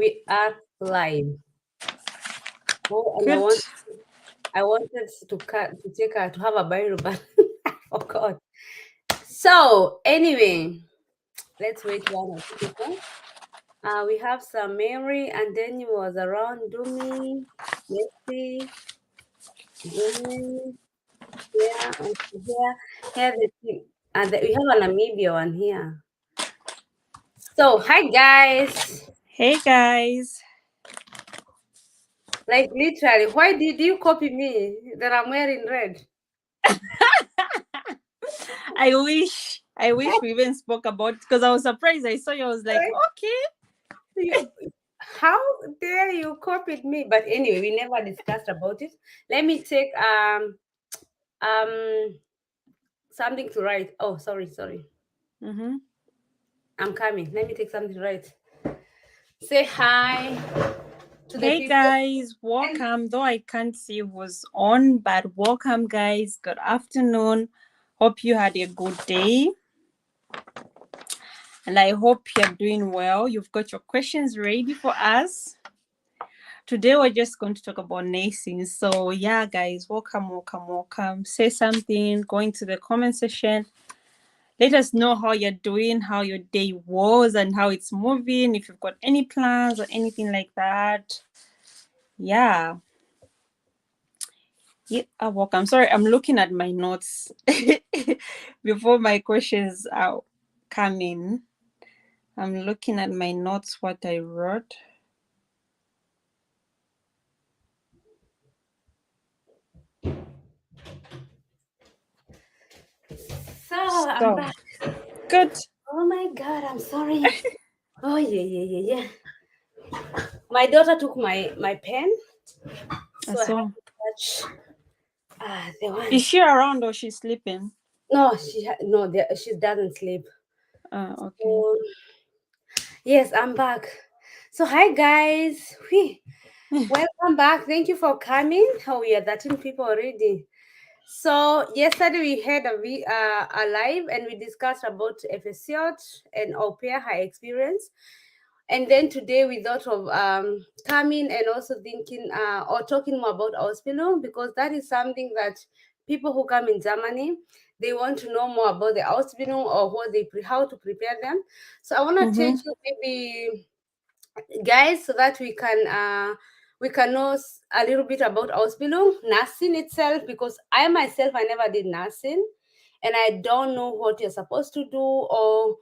We are live. Oh, and Good. I wanted to have a bio, but I forgot. So anyway, let's wait 1 or 2 people. We have some Mary, and then you was around Dumi, Messi, Dumi, here, and here the team, and we have a Namibia one here. So hi guys. Hey guys. Like literally, why did you copy me that I'm wearing red? I wish we even spoke about because I was surprised. I saw you. I was like, Right? okay. You, how dare you copied me? But anyway, we never discussed about it. Let me take um something to write. Oh, sorry. Mm-hmm. I'm coming. Let me take something to write. Say hi to the Hey people. guys, welcome. Though I can't see who's on, but welcome guys. Good afternoon. Hope you had a good day. And I hope you're doing well. You've got your questions ready for us. Today we're just going to talk about nursing. So yeah, guys, welcome. Say something, go into the comment section. Let us know how you're doing, how your day was, and how it's moving. If you've got any plans or anything like that. Yeah. Yeah, welcome. Sorry, I'm looking at my notes before my questions are coming. I'm looking at my notes, what I wrote. So I'm So, back. good. Oh my god, I'm sorry. Oh yeah. My daughter took my pen, so I have So, to touch the one. is she around or she's sleeping? No, she doesn't sleep. Okay. So yes, I'm back. So hi guys. Welcome back. Thank you for coming. Oh, we are 13 people already. So yesterday we had a live and we discussed about FSCOT and au pair high experience. And then today we thought of coming and also thinking or talking more about Ausbildung, because that is something that people who come in Germany, they want to know more about the Ausbildung or how to prepare them. So I want to Mm-hmm. take you maybe guys, so that we can know a little bit about Ausbildung, nursing itself, because I myself I never did nursing, and I don't know what you're supposed to do or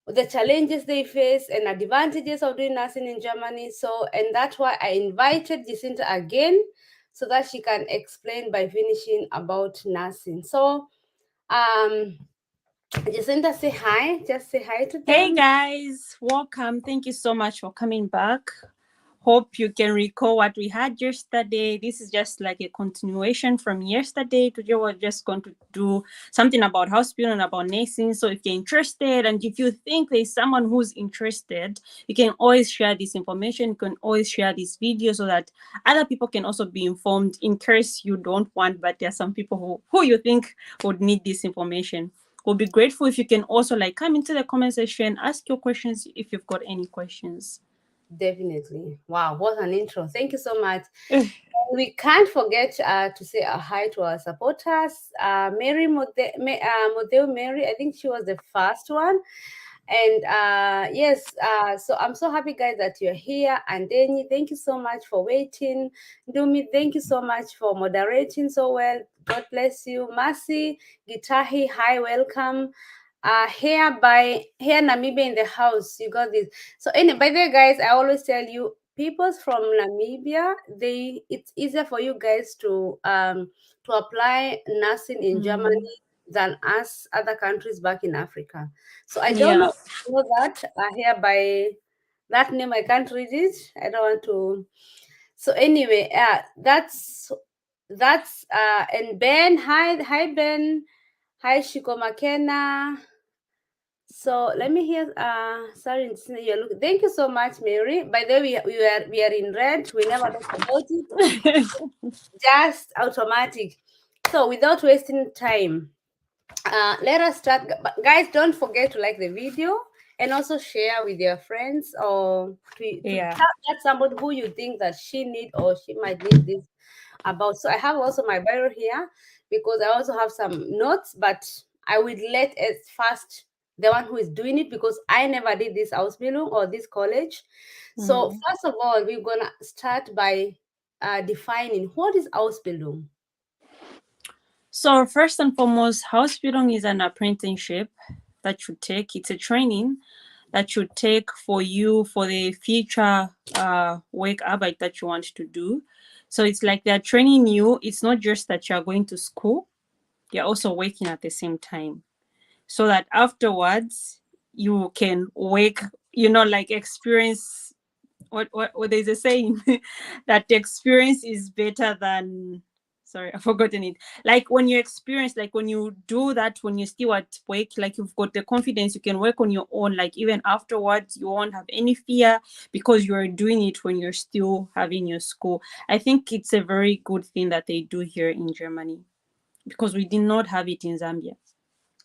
the challenges they face and advantages of doing nursing in Germany. So, and that's why I invited Jacinta again, so that she can explain by finishing about nursing. So, Jacinta, say hi. Just say hi to Hey them. guys, welcome. Thank you so much for coming back. Hope you can recall what we had yesterday. This is just like a continuation from yesterday. Today we're just going to do something about hospital and about nursing. So if you're interested and if you think there's someone who's interested, you can always share this information. You can always share this video so that other people can also be informed in case you don't want, but there are some people who you think would need this information. We'll be grateful if you can also like come into the comment section, ask your questions if you've got any questions. Definitely. Wow, what an intro. Thank you so much. We can't forget to say a hi to our supporters. Modeo Mary, I think she was the first one. And yes, so I'm so happy, guys, that you're here. And Denny, thank you so much for waiting. Dumi, thank you so much for moderating so well. God bless you. Mercy, Gitahi, hi, welcome. Here Namibia in the house. You got this. So anyway, by the way, guys, I always tell you, people from Namibia, it's easier for you guys to apply nursing in Mm. Germany than us other countries back in Africa. So I don't Yeah. know that here by that name I can't read it. I don't want to. So anyway, that's and Ben, hi Ben, hi Shiko McKenna. So let me hear. Sorry, you're looking. Thank you so much, Mary. By the way, we are in red. We never talked about it. Just automatic. So without wasting time, let us start. But guys, don't forget to like the video and also share with your friends, or to Yeah. tell somebody who you think that she need or she might need this about. So I have also my Bible here, because I also have some notes, but I will let as first the one who is doing it, because I never did this Ausbildung or this college. So Mm. first of all, we're gonna start by defining what is Ausbildung. So first and foremost, Ausbildung is an apprenticeship that you take. It's a training that you take for you for the future work arbeit that you want to do. So it's like they're training you. It's not just that you're going to school, you're also working at the same time. So that afterwards you can work, like experience what there's a saying that the experience is better than, sorry, I've forgotten it. Like when you experience, like when you do that, when you're still at work, like you've got the confidence, you can work on your own, like even afterwards you won't have any fear because you're doing it when you're still having your school. I think it's a very good thing that they do here in Germany because we did not have it in Zambia.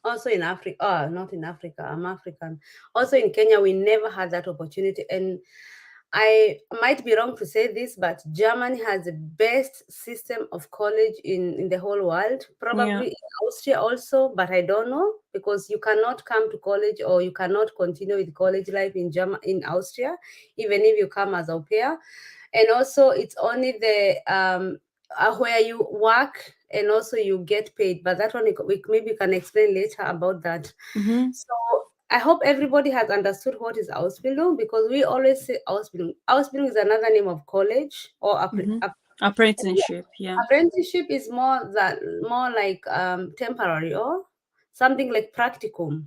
Also in Africa, not in Africa, I'm African. Also in Kenya, we never had that opportunity. And I might be wrong to say this, but Germany has the best system of college in the whole world. Yeah. Probably in Austria also, but I don't know, because you cannot come to college, or you cannot continue with college life in Austria, even if you come as au pair. And also it's only the where you work and also you get paid, but that one we maybe can explain later about that. Mm-hmm. So I hope everybody has understood what is Ausbildung, because we always say Ausbildung. Ausbildung is another name of college, or Mm-hmm. yeah, Apprenticeship. Yeah. apprenticeship is more like temporary, or something like practicum.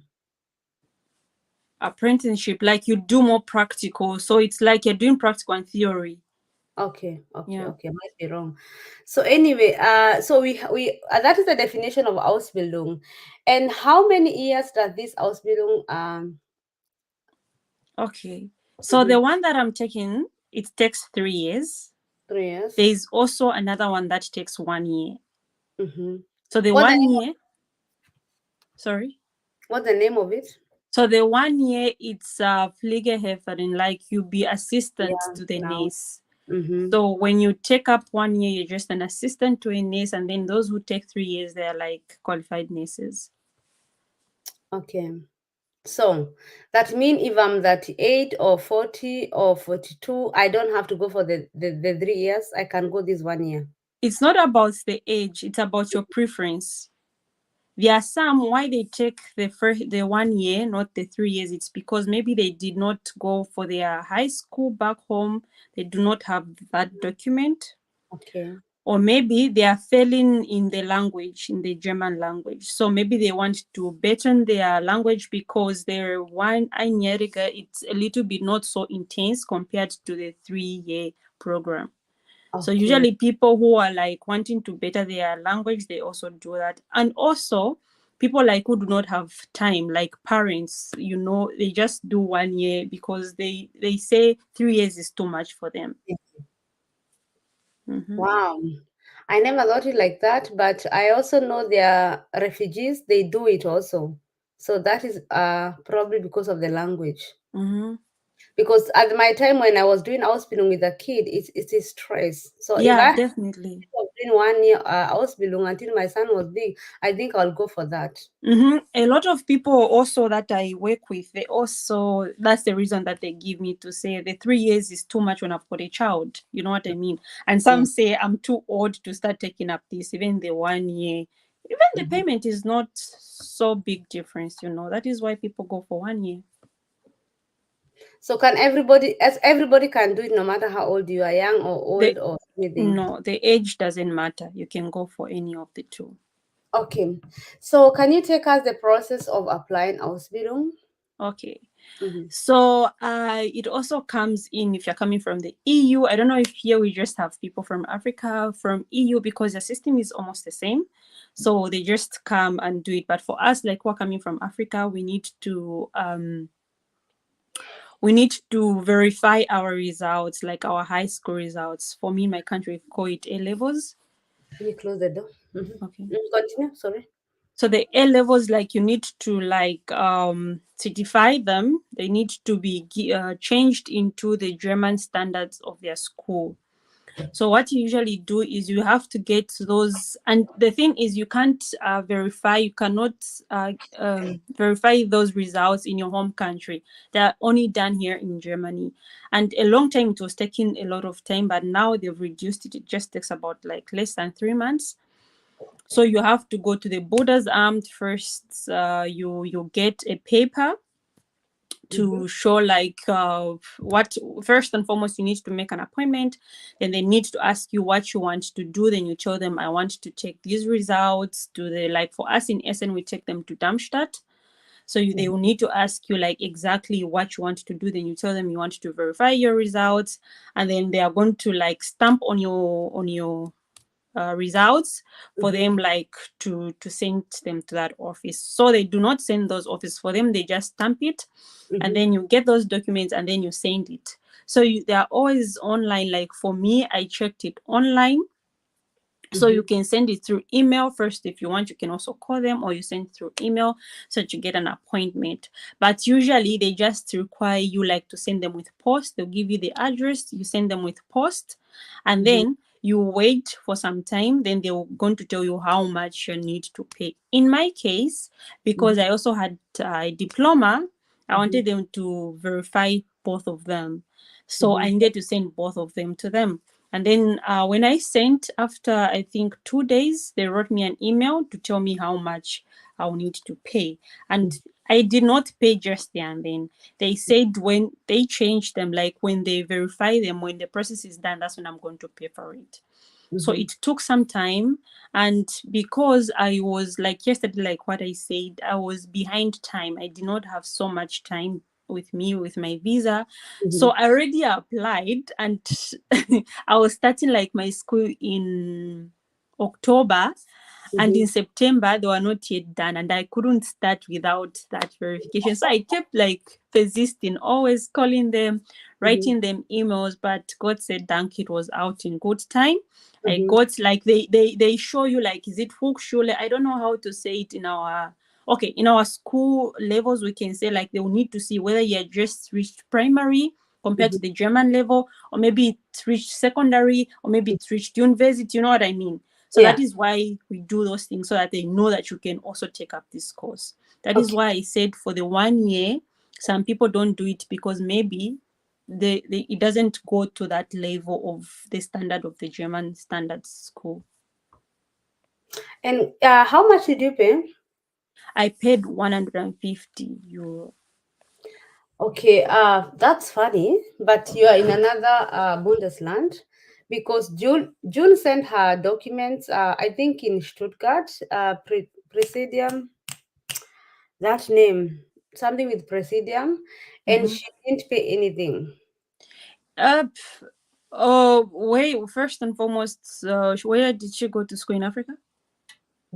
Apprenticeship, like you do more practical, so it's like you're doing practical and theory. Okay, okay, Yeah. okay. Might be wrong. So anyway, so we that is the definition of Ausbildung. And how many years does this Ausbildung Okay, so mhm, the one that I'm taking, it takes 3 years. 3 years? There's also another one that takes 1 year. Mm-hmm. So the What the 1 year, sorry, what the name of it? so the 1 year, it's Pflegehelferin, like you be assistant Yeah, to the now. nurse. Mm-hmm. So when you take up 1 year, you're just an assistant to a nurse, and then those who take 3 years, they're like qualified nurses. Okay. So that means if I'm 38 or 40 or 42, I don't have to go for the 3 years. I can go this 1 year. It's not about the age, it's about your preference. There are some why they take the 1 year, not the 3 years. It's because maybe they did not go for their high school back home. They do not have that document. Okay. Or maybe they are failing in the language, in the German language. So maybe they want to better their language because their 1 year, it's a little bit not so intense compared to the 3 year program. So Okay. usually people who are like wanting to better their language, they also do that. And also people like who do not have time, like parents, they just do 1 year because they say 3 years is too much for them. Hmm. Wow. I never thought it like that, but I also know there are refugees, they do it also. So that is probably because of the language. Hmm. Because at my time when I was doing Ausbildung with a kid, it is stress. So if Yeah, I definitely. was doing 1 year Ausbildung until my son was big, I think I'll go for that. A lot of people also that I work with, they also, that's the reason that they give me to say the 3 years is too much when I've got a child. You know what I mean? And some Yeah. say I'm too old to start taking up this, even the 1 year. Even the Mhm. payment is not so big difference. That is why people go for 1 year. So can everybody, as everybody can do it, no matter how old you are, young or The old or anything? No, the age doesn't matter. You can go for any of the two. Okay. So can you take us the process of applying Ausbildung? Okay. Mm-hmm. So it also comes in if you're coming from the EU. I don't know if here we just have people from Africa, from EU, because the system is almost the same. So they just come and do it. But for us, like we're coming from Africa, we need to verify our results, like our high school results. For me, in my country, we call it A levels. Can you close the door? Mm-hmm. Okay. Continue. Sorry. So the A levels, like you need to like certify them. They need to be changed into the German standards of their school. So what you usually do is you have to get those, and the thing is you can't verify, you cannot verify those results in your home country. They're only done here in Germany. And a long time it was taking a lot of time, but now they've reduced it. It just takes about like less than 3 months. So you have to go to the Bundesamt first. You get a paper to show like what, first and foremost you need to make an appointment. Then they need to ask you what you want to do. Then you tell them, I want to take these results to the, like for us in Essen we take them to Darmstadt. So they will need to ask you like exactly what you want to do. Then you tell them you want to verify your results, and then they are going to like stamp on your results for them, like to send them to that office. So they do not send those office for them, they just stamp it, and then you get those documents and then you send it. So they are always online. Like for me, I checked it online. So you can send it through email first. If you want, you can also call them, or you send through email so that you get an appointment. But usually they just require you like to send them with post. They'll give you the address, you send them with post, and then you wait for some time. Then they're going to tell you how much you need to pay. In my case, because I also had a diploma, I wanted them to verify both of them. So I needed to send both of them to them. And then when I sent, after I think 2 days, they wrote me an email to tell me how much I'll need to pay. And I did not pay just there and then. They said when they change them, like when they verify them, when the process is done, that's when I'm going to pay for it. So it took some time. And because I was like yesterday, like what I said, I was behind time. I did not have so much time with me with my visa. So I already applied, and I was starting like my school in October, and in September they were not yet done, and I couldn't start without that verification. So I kept like persisting, always calling them, writing them emails, but God said thank it was out in good time. I got like they show you like, is it Hochschule? I don't know how to say it in our in our school levels. We can say like they will need to see whether you just reached primary compared to the German level, or maybe it's reached secondary, or maybe it's reached university. You know what I mean? So that is why we do those things, so that they know that you can also take up this course. That is why I said for the 1 year, some people don't do it because maybe it doesn't go to that level of the standard of the German standard school. And how much did you pay? I paid 150 euro. Okay, that's funny, but you are in another Bundesland, because June sent her documents, I think in Stuttgart, Presidium, that name, something with Presidium, and she didn't pay anything. Wait, first and foremost, where did she go to school in Africa?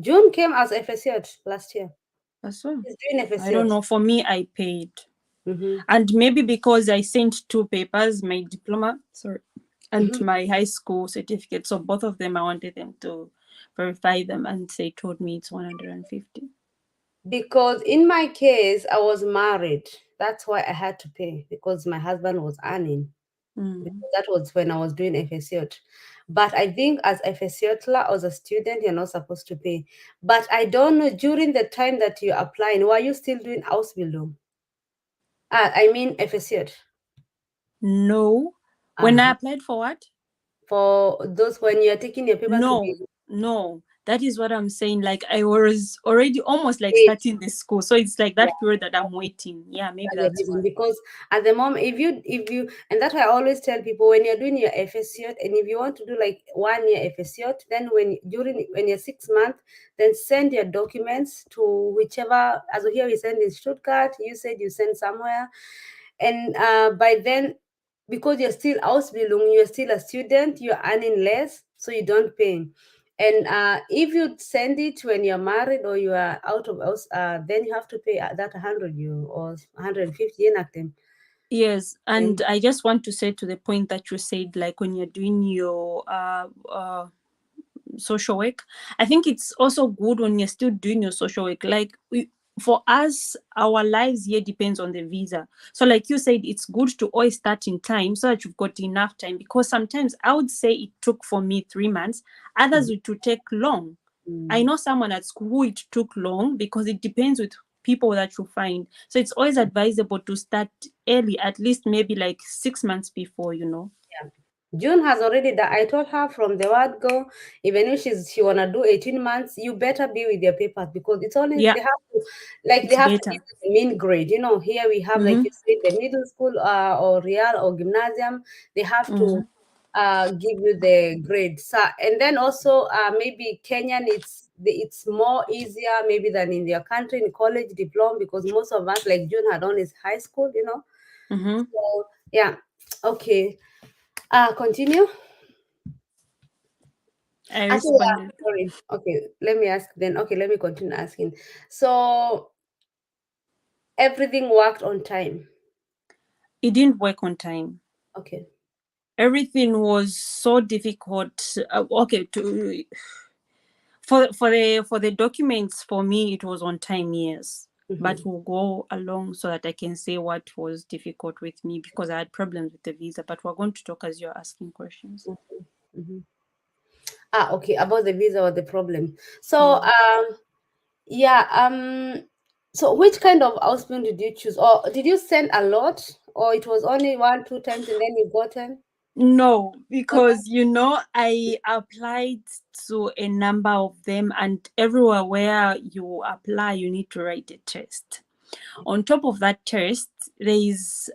June came as FSC last year. That's all. She's doing I don't know. For me, I paid. Mm-hmm. And maybe because I sent 2 papers, my diploma, and my high school certificate. So both of them, I wanted them to verify them, and they told me it's 150. Because in my case, I was married. That's why I had to pay, because my husband was earning. That was when I was doing FSC. But I think as FSC or as a student, you're not supposed to pay. But I don't know, during the time that you're applying, were you still doing Ausbildung? I mean FSC. No. When I applied for what? For those when you're taking your paper to be... No. That is what I'm saying. Like I was already almost like starting the school. So it's like that period that I'm waiting. Yeah, maybe that's why. Because at the moment, if you, and that's why I always tell people, when you're doing your FSC, and if you want to do like 1 year FSC, then when you're 6 months, then send your documents to whichever, as here we send in Stuttgart, you said you send somewhere, and by then, because you're still Ausbildung, you're still a student, you're earning less, so you don't pay. And if you send it when you're married or you are out of house, then you have to pay that 100 euro or 150 in them. Yes, and I just want to say to the point that you said, like when you're doing your social work. I think it's also good when you're still doing your social work. Like for us, our lives here depends on the visa. So like you said, it's good to always start in time so that you've got enough time, because sometimes I would say it took for me 3 months, others it would take long. I know someone at school who it took long, because it depends with people that you find. So it's always advisable to start early, at least maybe like 6 months before, Yeah. June has already that. I told her from the word go, even if she wanna do 18 months, you better be with your papers, because it's only Yeah, they have to, like they it's have to better. give you the mean grade. Here we have, like Mm-hmm. you said, the middle school or real or gymnasium, they have Mm-hmm. to give you the grade. So, and then also maybe Kenyan, it's more easier maybe than in their country in college diploma, because most of us, like June, had only high school. Mm-hmm. So yeah, okay. Continue. I Actually, yeah, responded. sorry. Okay, let me ask then. Okay, let me continue asking. So everything worked on time. It didn't work on time. Okay. Everything was so difficult. Okay, for the documents, for me it was on time, yes. But Mm-hmm. we'll go along so that I can say what was difficult with me, because I had problems with the visa. But we're going to talk as you're asking questions. Mm-hmm. Okay, about the visa or the problem. So Mm. yeah, so which kind of houseplant did you choose, or did you send a lot, or it was only one, two times and then you gotten? No, Okay. because I applied to a number of them, and everywhere where you apply, you need to write a test. On top of that test, there is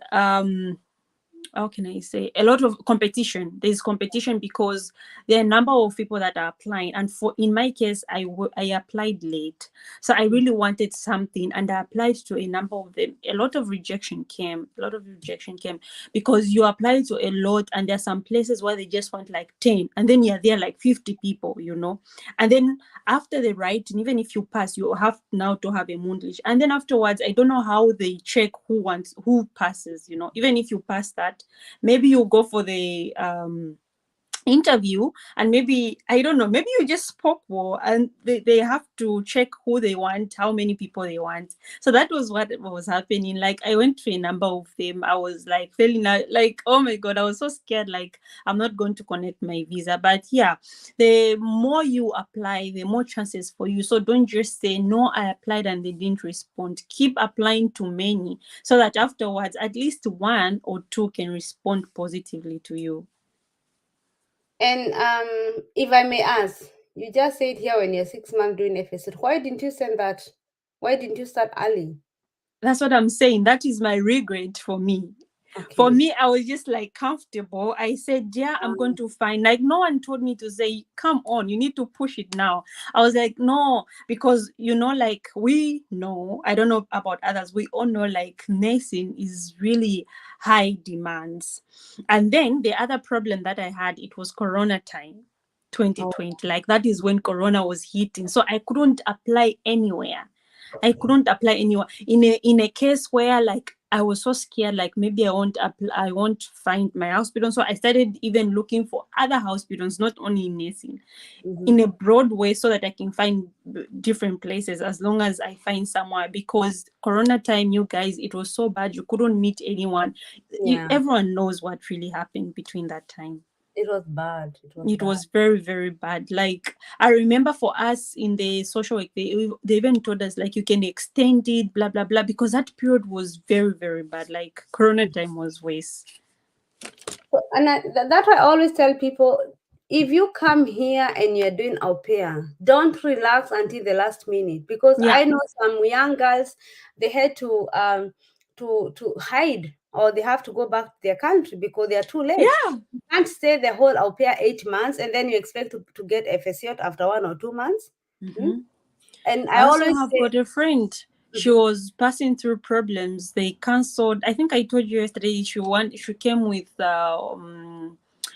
how can I say, a lot of competition. There's competition because there are a number of people that are applying, and for in my case, I applied late, so I really wanted something, and I applied to a number of them. A lot of rejection came. A lot of rejection came because you apply to a lot, and there are some places where they just want like 10, and then you're there like 50 people, and then after the writing, even if you pass, you have now to have a Mundlish, and then afterwards, I don't know how they check who passes. Even if you pass that, maybe you go for the interview, and maybe I don't know, maybe you just spoke well, and they have to check who they want, how many people they want. So that was what was happening. Like I went to a number of them, I was like feeling like, oh my god, I was so scared, like I'm not going to connect my visa. But yeah, the more you apply, the more chances for you. So don't just say no, I applied and they didn't respond. Keep applying to many, so that afterwards at least one or two can respond positively to you. And if I may ask, you just said here when you're 6 months doing FSC, why didn't you send that? Why didn't you start early? That's what I'm saying. That is my regret for me. For Okay. me, I was just like comfortable. I said, yeah, I'm going to find. Like, no one told me to say, come on, you need to push it now. I was like, no, because, like we know, I don't know about others, we all know like nursing is really high demands. And then the other problem that I had, it was Corona time. Oh. 2020, like that is when Corona was hitting, so I couldn't apply anywhere. I couldn't apply anywhere. In a case where like I was so scared, like maybe I won't find my hospital. So I started even looking for other hospitals, not only in nursing, Mhm. in a broad way, so that I can find different places as long as I find somewhere. Because Corona time, you guys, it was so bad. You couldn't meet anyone. Yeah, Everyone knows what really happened between that time. it was bad. It was It bad. was very, very bad. Like I remember for us in the social work, they even told us like you can extend it, blah blah blah, because that period was very, very bad. Like Corona time was worse. And that I always tell people, if you come here and you're doing au pair, don't relax until the last minute, because Yeah, I know some young girls, they had to hide, or they have to go back to their country because they are too late. yeah. You can't stay the whole au pair 8 months and then you expect to get FSC after 1 or 2 months. Hmm? Hmm. And I I also always have say, got a friend. She mhm, was passing through problems. They cancelled. I think I told you yesterday. She came with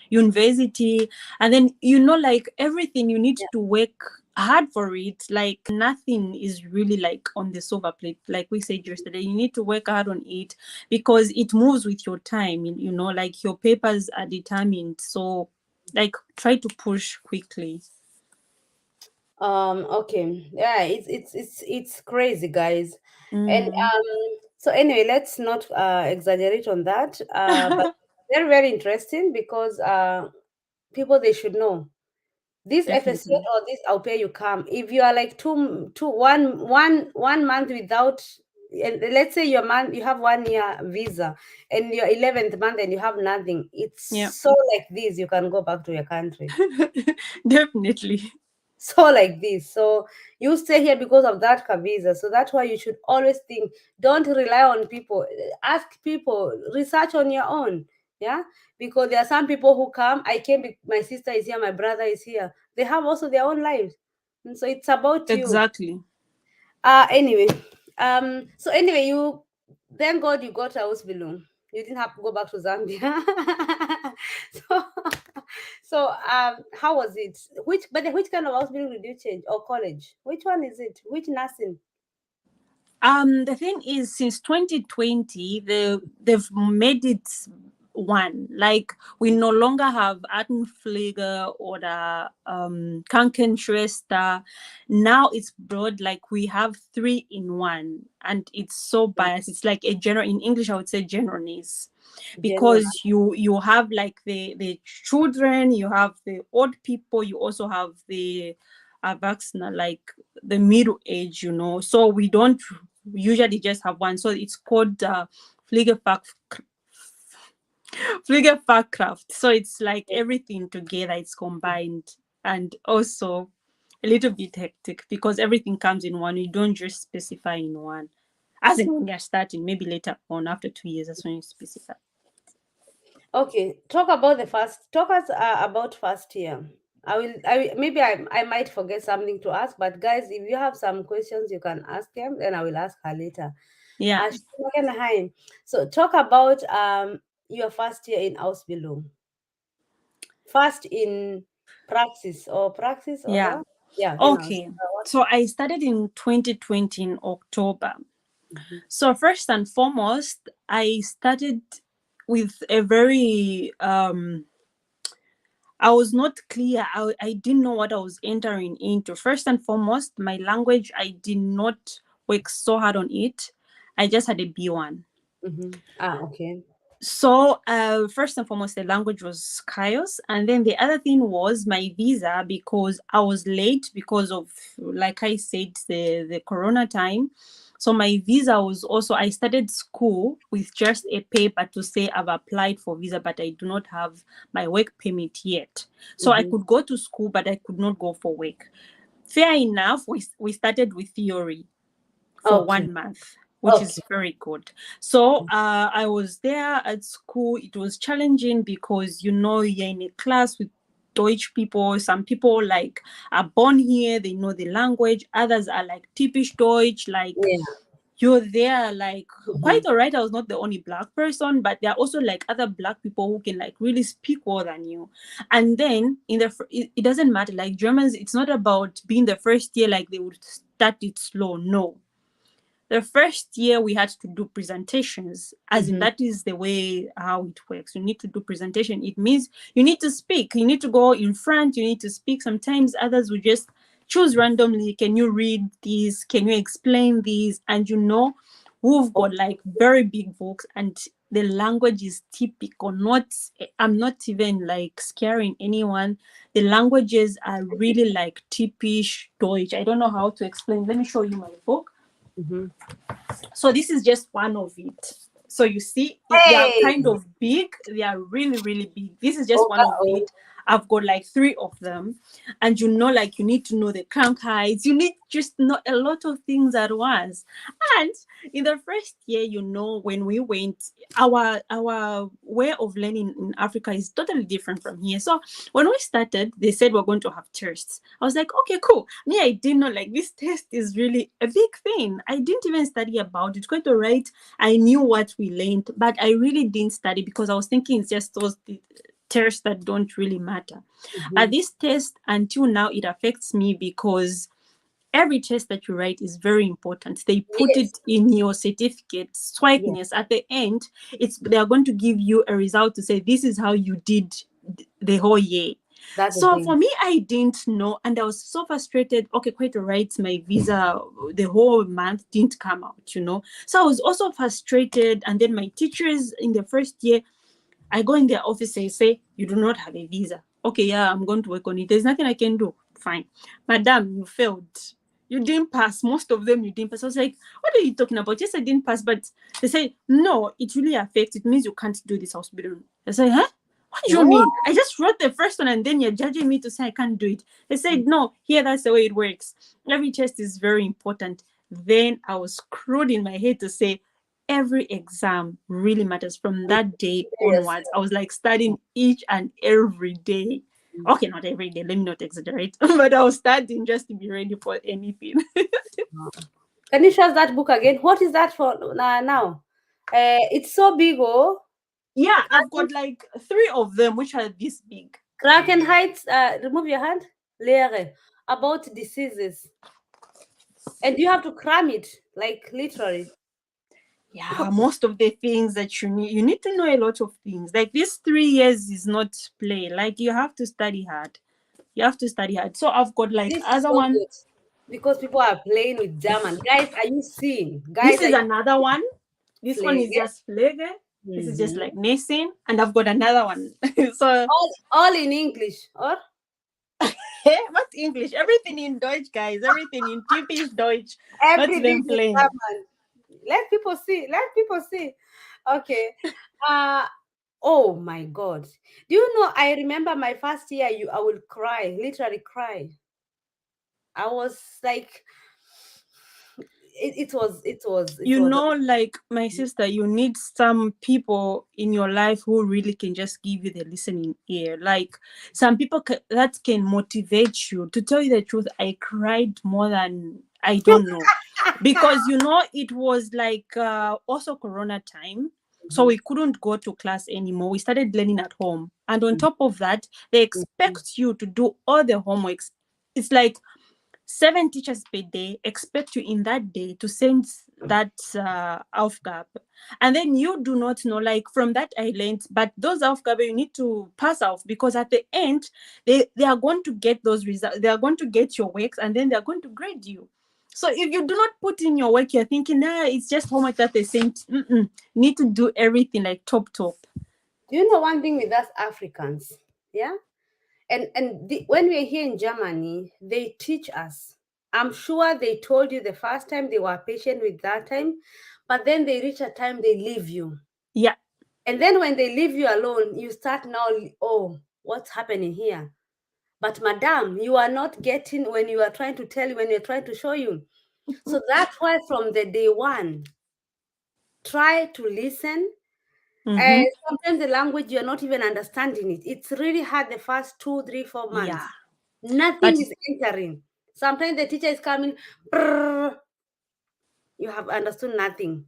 university, and then like everything you need yeah, to work hard for it. Like nothing is really like on the silver plate. Like we said yesterday, you need to work hard on it because it moves with your time. Like your papers are determined. So like try to push quickly. Okay. Yeah, it's crazy, guys. And Mm, so anyway, let's not exaggerate on that. But very, very interesting because people, they should know this FSC definitely. or this au pair you come. If you are like one month without, and let's say you have 1 year visa and your 11th month and you have nothing, it's Yeah. so like this, you can go back to your country. Definitely. So like this, so you stay here because of that visa. So that's why you should always think, don't rely on people, ask people, research on your own. Yeah, because there are some people who come, I came, my sister is here, my brother is here, they have also their own lives. And so it's about you. Exactly. Anyway, so anyway, you, thank God you got a house below, you didn't have to go back to Zambia. so how was it? Which kind of hospital did you change, or college? Which one is it? Which nursing? The thing is, since 2020, they've made it one. Like, we no longer have Altenpflege or the Krankenschwester. Now it's broad. Like, we have three in one, and it's so biased. It's like a general. In English, I would say general nurse, General. because you have like the children, you have the old people, you also have the vaccina, like the middle age, so we don't usually just have one. So it's called Pflegefach Pflegefachkraft. So it's like everything together, it's combined, and also a little bit hectic because everything comes in one. You don't just specify in one. As in when you're starting, maybe later on after 2 years, that's when you specify. Okay, talk us about first year. Maybe I might forget something to ask, but guys, if you have some questions, you can ask them, then I will ask her later. Yeah. Schmegenheim. So talk about your first year in Ausbildung. First in praxis or Yeah. how? Yeah, genau. Okay. So I started in 2020 in October. Mhm. So first and foremost, I started with a very I was not clear. I didn't know what I was entering into. First and foremost, my language, I did not work so hard on it. I just had a B1. Mhm. Ah, okay. So first and foremost, the language was chaos, and then the other thing was my visa, because I was late because of, like I said, the corona time. So my visa was also, I started school with just a paper to say I've applied for visa, but I do not have my work permit yet. So I Mhm. could go to school, but I could not go for work. Fair enough, we started with theory for Okay. 1 month, which is Okay. very good. So I was there at school. It was challenging because you're in a class with Deutsch people. Some people like are born here, they know the language. Others are like typisch Deutsch, like Yeah. you're there like Mhm. quite all right. I was not the only black person, but there are also like other black people who can like really speak more than you. And then it doesn't matter, like Germans, it's not about being the first year, like they would start it slow. No, the first year we had to do presentations, as in Mhm. that is the way how it works. You need to do presentation. It means you need to speak, you need to go in front, you need to speak. Sometimes others will just choose randomly, can you read these, can you explain these? And we've got like very big books, and the language is typical. Not, I'm not even like scaring anyone. The languages are really like typisch Deutsch. I don't know how to explain. Let me show you my book. Mhm. So this is just one of it. So you see, they are Hey. kind of big. They are really, really big. This is just Oh, one of oh. it. I've got like three of them. And like you need to know the crank heights. You need just know a lot of things at once. And in the first year, when we went, our way of learning in Africa is totally different from here. So when we started, they said we're going to have tests. I was like, okay, cool. Me, I didn't know like this test is really a big thing. I didn't even study about it. Quite all right. I knew what we learned, but I really didn't study because I was thinking it's just those tests that don't really matter. But Mhm. this test, until now, it affects me because every test that you write is very important. They put Yes. it in your certificate, Yes. swipeness. At the end, they are going to give you a result to say this is how you did the whole year. That's the So thing. for me, I didn't know, and I was so frustrated. Okay, quite all right. My visa, the whole month didn't come out, So I was also frustrated. And then my teachers in the first year, I go in their office, they say, you do not have a visa. Okay, yeah, I'm going to work on it. There's nothing I can do. Fine. Madam, you failed. You didn't pass. Most of them you didn't pass. I was like, what are you talking about? Yes, I didn't pass, but they say, no, it really affects. It means you can't do this hospital. I say, huh? What do you What? mean? I just wrote the first one and then you're judging me to say I can't do it. They said, no, here, that's the way it works. Every test is very important. Then I was screwed in my head to say, every exam really matters. From that day Yes. onwards, I was like studying each and every day. Okay, not every day, let me not exaggerate, but I was studying just to be ready for anything. Can you show us that book again? What is that for now? It's so big, oh. Yeah, I've got like 3 of them, which are this big. Kraken Heights, remove your hand. Lehre about diseases. And you have to cram it, like literally. Yeah, most of the things that you need to know a lot of things. Like these 3 years is not play. Like you have to study hard. You have to study hard. So I've got like This is other so one. good because people are playing with German. Guys, are you seeing? This Guys, is another one. This one is Pflege. just Pflege. This is just Mhm. like nursing. And I've got another one. So All in English, or? what English? Everything in Deutsch, guys. Everything in typisch Deutsch. Not Everything even is plain. German. Let people see. Let people see. Okay. Uh oh my God. Do you know? I remember my first year. I will cry, literally cry. I was like, it was. Like my sister, you need some people in your life who really can just give you the listening ear. Like some people that can motivate you. To tell you the truth, I cried more than I don't know, because it was like also Corona time. So we couldn't go to class anymore. We started learning at home. And on top of that, they expect you to do all the homeworks. It's like 7 teachers per day expect you in that day to send that Aufgabe. And then you do not know, like from that I learned, but those Aufgabe you need to pass off, because at the end, they are going to get those results. They are going to get your works and then they are going to grade you. So if you do not put in your work, you're thinking, it's just homework that they sent. You need to do everything like top. Do you know one thing with us Africans? Yeah. When we're here in Germany, they teach us. I'm sure they told you the first time they were patient with that time, but then they reach a time they leave you. Yeah. And then when they leave you alone, you start now, oh, what's happening here? But madam, you are not getting when you are trying to tell you, when you're trying to show you. So that's why from the day one, try to listen. Sometimes the language you're not even understanding it. It's really hard the first 2, 3, 4 months. Yeah. Nothing is entering. Sometimes the teacher is coming, brrr, you have understood nothing.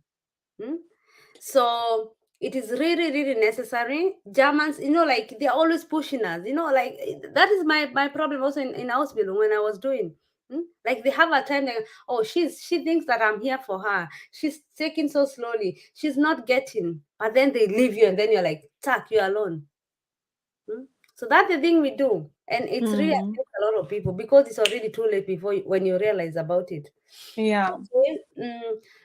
So it is really, really necessary. Germans, like they're always pushing us, like that is my problem also in Ausbildung when I was doing. Like they have a time like, oh, she thinks that I'm here for her. She's taking so slowly. She's not getting. But then they leave you and then you're like, tack, you're alone. So that's the thing we do. And it's really affects a lot of people because it's already too late when you realize about it. Yeah. Okay.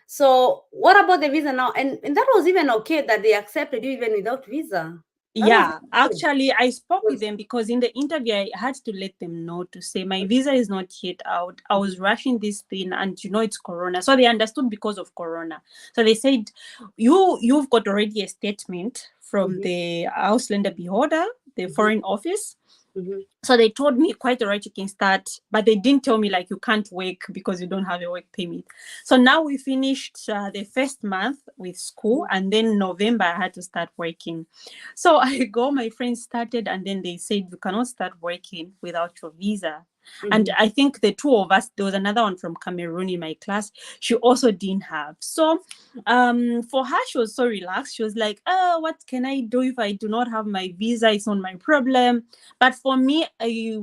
So what about the visa now? And that was even okay that they accepted you even without visa. Yeah, actually, I spoke with them because in the interview, I had to let them know to say my visa is not yet out. I was rushing this thing, and it's Corona, so they understood because of Corona. So they said, you've got already a statement from the Ausländerbehörde, the foreign office. So they told me, quite all right, you can start, but they didn't tell me like you can't work because you don't have a work permit. So now we finished the first month with school, and then November I had to start working. So my friends started, and then they said you cannot start working without your visa. And I think the 2 of us, there was another one from Cameroon in my class, she also didn't have. So for her, she was so relaxed. She was like, oh, what can I do if I do not have my visa? It's not my problem. But for me, I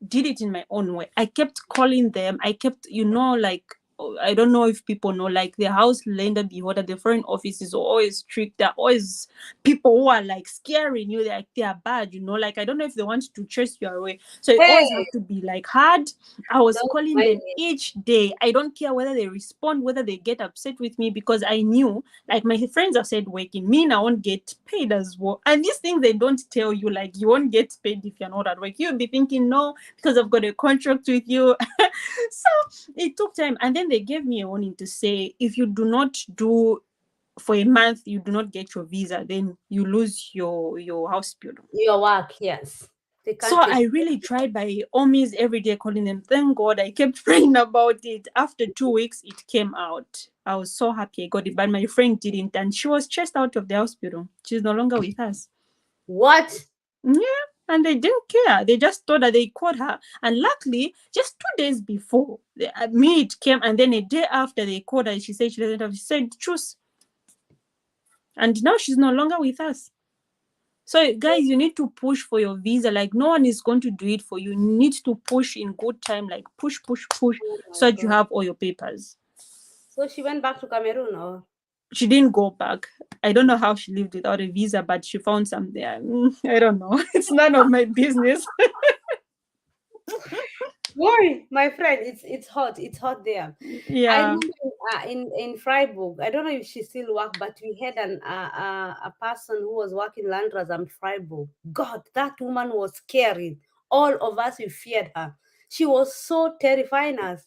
did it in my own way. I kept calling them. I kept, like I don't know if people know, like the house lender beholder, the foreign office is always strict. There are always people who are like scaring you, like they are bad, like I don't know if they want to chase you away. So you always Hey, have to be like hard. I was don't calling mind them me. each day. I don't care whether they respond, whether they get upset with me, because I knew, like, my friends are said working, me, I won't get paid as well. And these things they don't tell you, like you won't get paid if you're not at work. You'll be thinking, no, because I've got a contract with you. So it took time, and then they gave me a warning to say, if you do not do for a month, you do not get your visa, then you lose your house bureau. Your work, yes. They So can't take. I really tried by all means every day calling them. Thank God I kept praying about it. After 2 weeks, it came out. I was so happy I got it, but my friend didn't, and she was chased out of the hospital. She's no longer with us. What? Yeah, and they didn't care. They just thought that they caught her. And luckily, just 2 days before, me it came, and then a day after they caught her, she said she doesn't have. She said choose, and now she's no longer with us. So, guys, you need to push for your visa. Like, no one is going to do it for you. You need to push in good time, like push, push, push, Oh so my that you God. have all your papers. So she went back to Cameroon, or? She didn't go back. I don't know how she lived without a visa, but she found some there. I don't know. It's none of my business. Boy, my friend, it's hot. It's hot there. I Yeah. remember in Freiburg. I don't know if she still work, but we had a person who was working Landrazam Freiburg. God, that woman was scary. All of us we feared her. She was so terrifying us.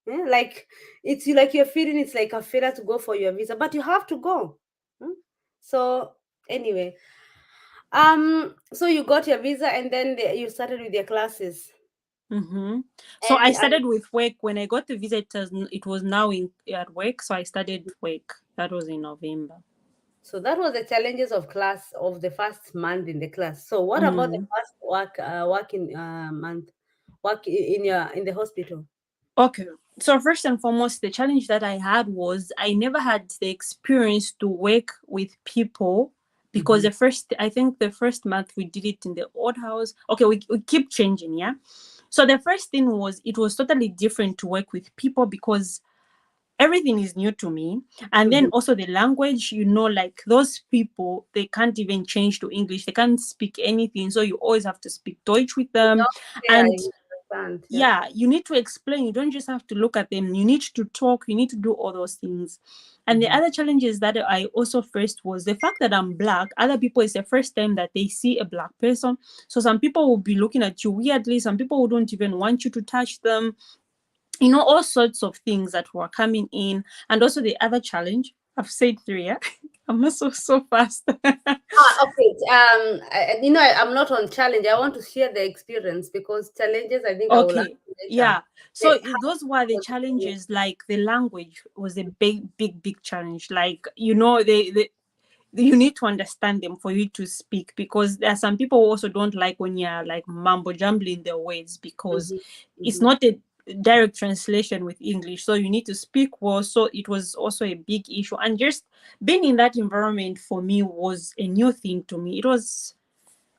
Like it's like you're feeling it's like a failure to go for your visa, but you have to go. Hmm? So anyway, so you got your visa and then you started with your classes. Mm-hmm. So I And started with work. When I got the visa, it was now at work. So I started work. That was in November. so that was the challenges of class of the first month in the class. So what about the Mm. first working month, in your in the hospital? Okay. So first and foremost, the challenge that I had was I never had the experience to work with people, because Mhm. I think the first month we did it in the old house. Okay, we keep changing, yeah. So the first thing was it was totally different to work with people because everything is new to me. And then Mhm. also the language, like those people, they can't even change to English. They can't speak anything. So you always have to speak Deutsch with You them. don't care, And you understand. Yeah. yeah, you need to explain. You don't just have to look at them. You need to talk. You need to do all those things. And the Mhm. other challenges that I also faced was the fact that I'm black. Other people, it's the first time that they see a black person. So some people will be looking at you weirdly. Some people wouldn't even want you to touch them. All sorts of things that were coming in. And also the other challenge, I've said three, yeah? I'm also so fast. Okay. I'm not on challenge. I want to share the experience because challenges. I think I will ask Okay, you later. yeah. So The- how those were the was it for you? challenges. Like the language was a big, big, big challenge. Like they you need to understand them for you to speak, because there are some people who also don't like when you're like mumbo jumbling their words, because Mhm. it's Mhm. not a direct translation with English. So you need to speak well. So it was also a big issue, and just being in that environment for me was a new thing to me. It was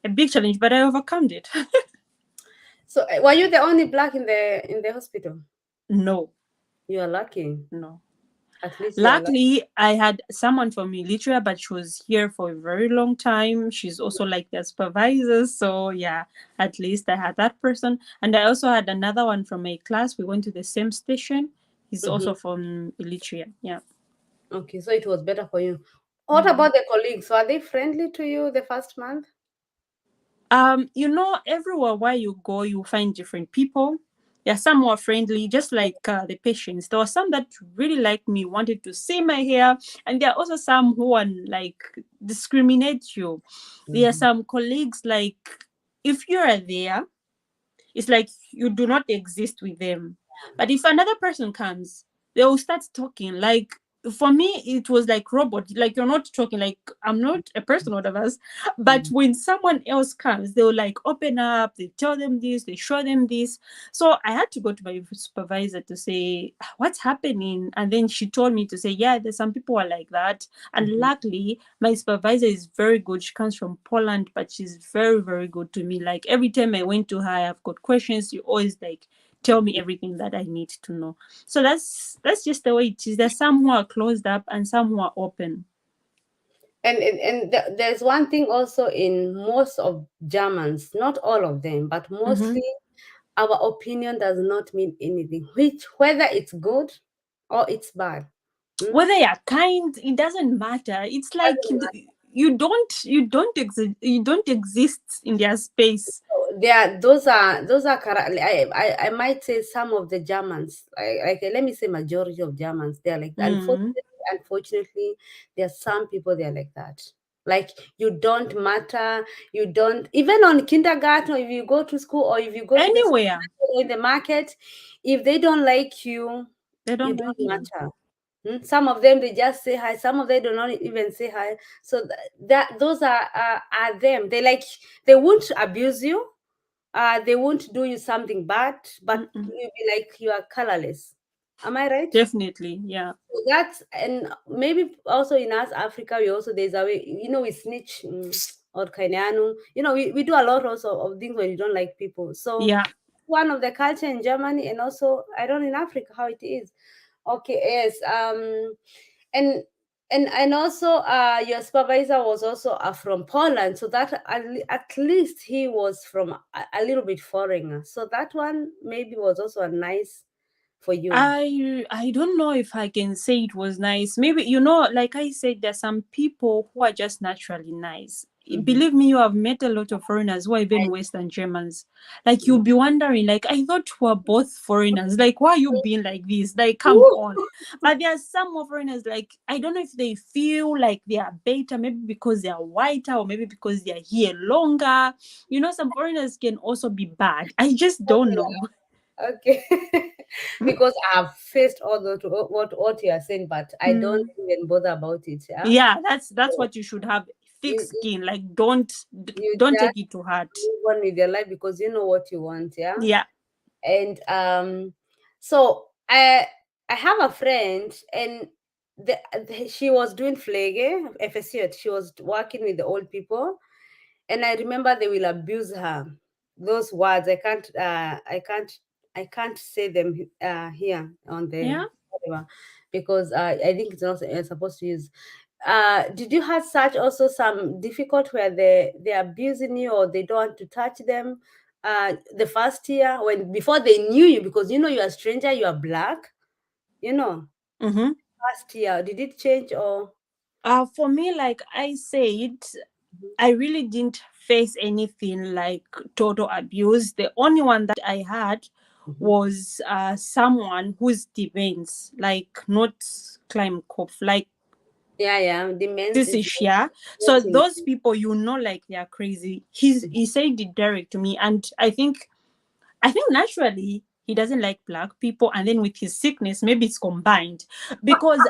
a big challenge, but I overcome it. So were you the only black in the hospital? No, You are lucky. no. At least you are lucky. Luckily, I had someone from Eritrea, but she was here for a very long time. She's also like the supervisor. So, yeah, at least I had that person. And I also had another one from my class. We went to the same station. He's also Mhm. from Eritrea. Yeah. Okay, so it was better for you. What Mm. about the colleagues? Were they friendly to you the first month? Everywhere where you go, you find different people. Yeah, some were friendly, just like the patients. There were some that really liked me, wanted to see my hair, and there are also some who are like discriminate you. There are Mhm. some colleagues like if you are there, it's like you do not exist with them. But if another person comes, they will start talking. Like for me, it was like robot. Like you're not talking. Like I'm not a person, or whatever. But Mhm. when someone else comes, they'll like open up. They tell them this. They show them this. So I had to go to my supervisor to say what's happening, and then she told me to say, yeah, there's some people are like that. And Mhm. luckily, my supervisor is very good. She comes from Poland, but she's very, very good to me. Like every time I went to her, I've got questions. She always like tell me everything that I need to know. So that's just the way it is. There's some who are closed up and some who are open. There's one thing also in most of Germans, not all of them, but Mm-hmm. mostly, our opinion does not mean anything, which whether it's good or it's bad. Whether you're kind, it doesn't matter. It's like Doesn't matter. you don't exist in their space. I might say some of the Germans, like let me say majority of Germans, they're like that. Mm. Unfortunately, there are some people they're like that. Like, you don't matter, you don't, even on kindergarten, or if you go to school, or if you go to the Anywhere, supermarket or in the market, if they don't like you, they you don't like don't you. matter. Some of them they just say hi. Some of them do not even say hi. So that those are them. They won't abuse you. They won't do you something bad, but Mm-mm. you'll be like you are colorless. Am I right? Definitely, yeah. So that's, and maybe also in us Africa, we also, there's a way, we snitch, or kainanu. We do a lot also of things when you don't like people. So Yeah. one of the culture in Germany, and also I don't know in Africa how it is. Okay, yes. And and also your supervisor was also from Poland, so that at least he was from a little bit foreigner. So that one maybe was also a nice for you. I don't know if I can say it was nice. Maybe, like I said, there's some people who are just naturally nice. Mhm. Believe me, you have met a lot of foreigners who are even Western Germans. Like, you'll be wondering, like, I thought we were both foreigners. Like, why are you being like this? Like, come Woo! on. But there are some more foreigners, like, I don't know if they feel like they are better, maybe because they are whiter, or maybe because they are here longer. Some foreigners can also be bad. I just don't know. Okay. Because I've faced all what you are saying, but I don't Mm. even bother about it. Yeah. Yeah, that's So what you should have. Thick you skin. Like, don't you don't just take it to heart. move on with your life because you know what you want. Yeah. Yeah. And so I have a friend, and she was doing flege FSC. She was working with the old people, and I remember they will abuse her. Those words I can't say them here on the Yeah. whatever, because I think it's not supposed to use. Did you have such also some difficult where they're abusing you, or they don't want to touch them? The first year, when before they knew you, because you're a stranger, you are black, you know. Mm-hmm. First year, did it change or? For me, like I said, I really didn't face anything like total abuse. The only one that I had Mhm. was someone who's demands, like not climb cop, like Yeah, demands this is is, yeah. So not in. those people, like they are crazy. He said it direct to me, and I think naturally he doesn't like black people, and then with his sickness, maybe it's combined. Because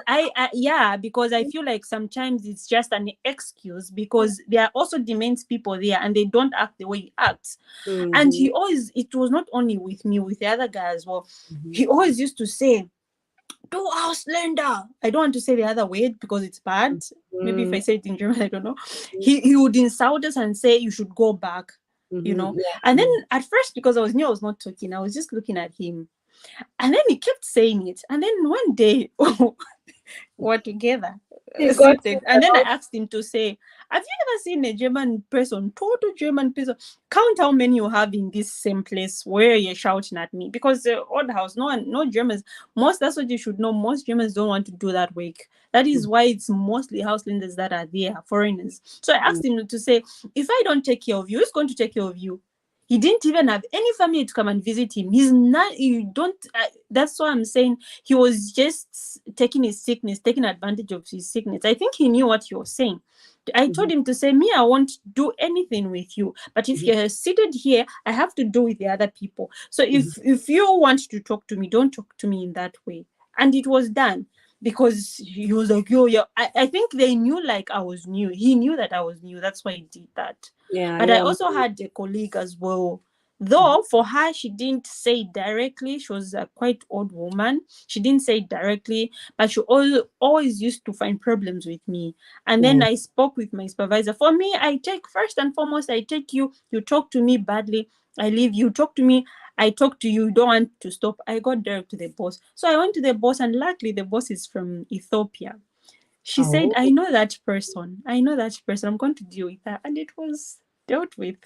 because I feel like sometimes it's just an excuse, because there are also demented people there, and they don't act the way he acts. And Mhm, he always, it was not only with me, with the other guy as well. mhm, He always used to say, "Du Ausländer." I don't want to say the other word because it's bad. Maybe if mhm, I say it in German, I don't know. mhm, He would insult us and say, "You should go back." You mhm, know. yeah, And then at first, because I was new, I was not talking. I was just looking at him. And then he kept saying it. And then one day, we're together, he got seated. it And then I about. asked him to say, "Have you ever seen a German person, total German person? Count how many you have in this same place where you're shouting at me." Because the old house, no Germans, that's what you should know. Most Germans don't want to do that work. That is why it's mostly houselanders that are there, foreigners. So I asked him to say, "If I don't take care of you, who's going to take care of you?" He didn't even have any family to come and visit him. He's not, you don't, that's why I'm saying he was just taking his sickness, taking advantage of his sickness. I think he knew what he was saying. I told Mhm, him to say, "Me, I won't do anything with you. But if mhm, you're seated here, I have to do with the other people. So mhm, if you want to talk to me, don't talk to me in that way." And it was done, because he was like, "Yo, yeah." I think they knew, like, I was new. He knew that I was new. That's why he did that. yeah, But I yeah. also had a colleague as well. Though for her, she didn't say it directly. She was a quite old woman. She didn't say it directly, but she always used to find problems with me. And then Mhm, I spoke with my supervisor. For me, I take, first and foremost, I take you. You talk to me badly, I leave you. Talk to me. I talk to you, you don't want to stop. I got direct to the boss. So I went to the boss, and luckily the boss is from Ethiopia. She said, Oh, I know that person. I know that person. I'm going to deal with her. And it was dealt with.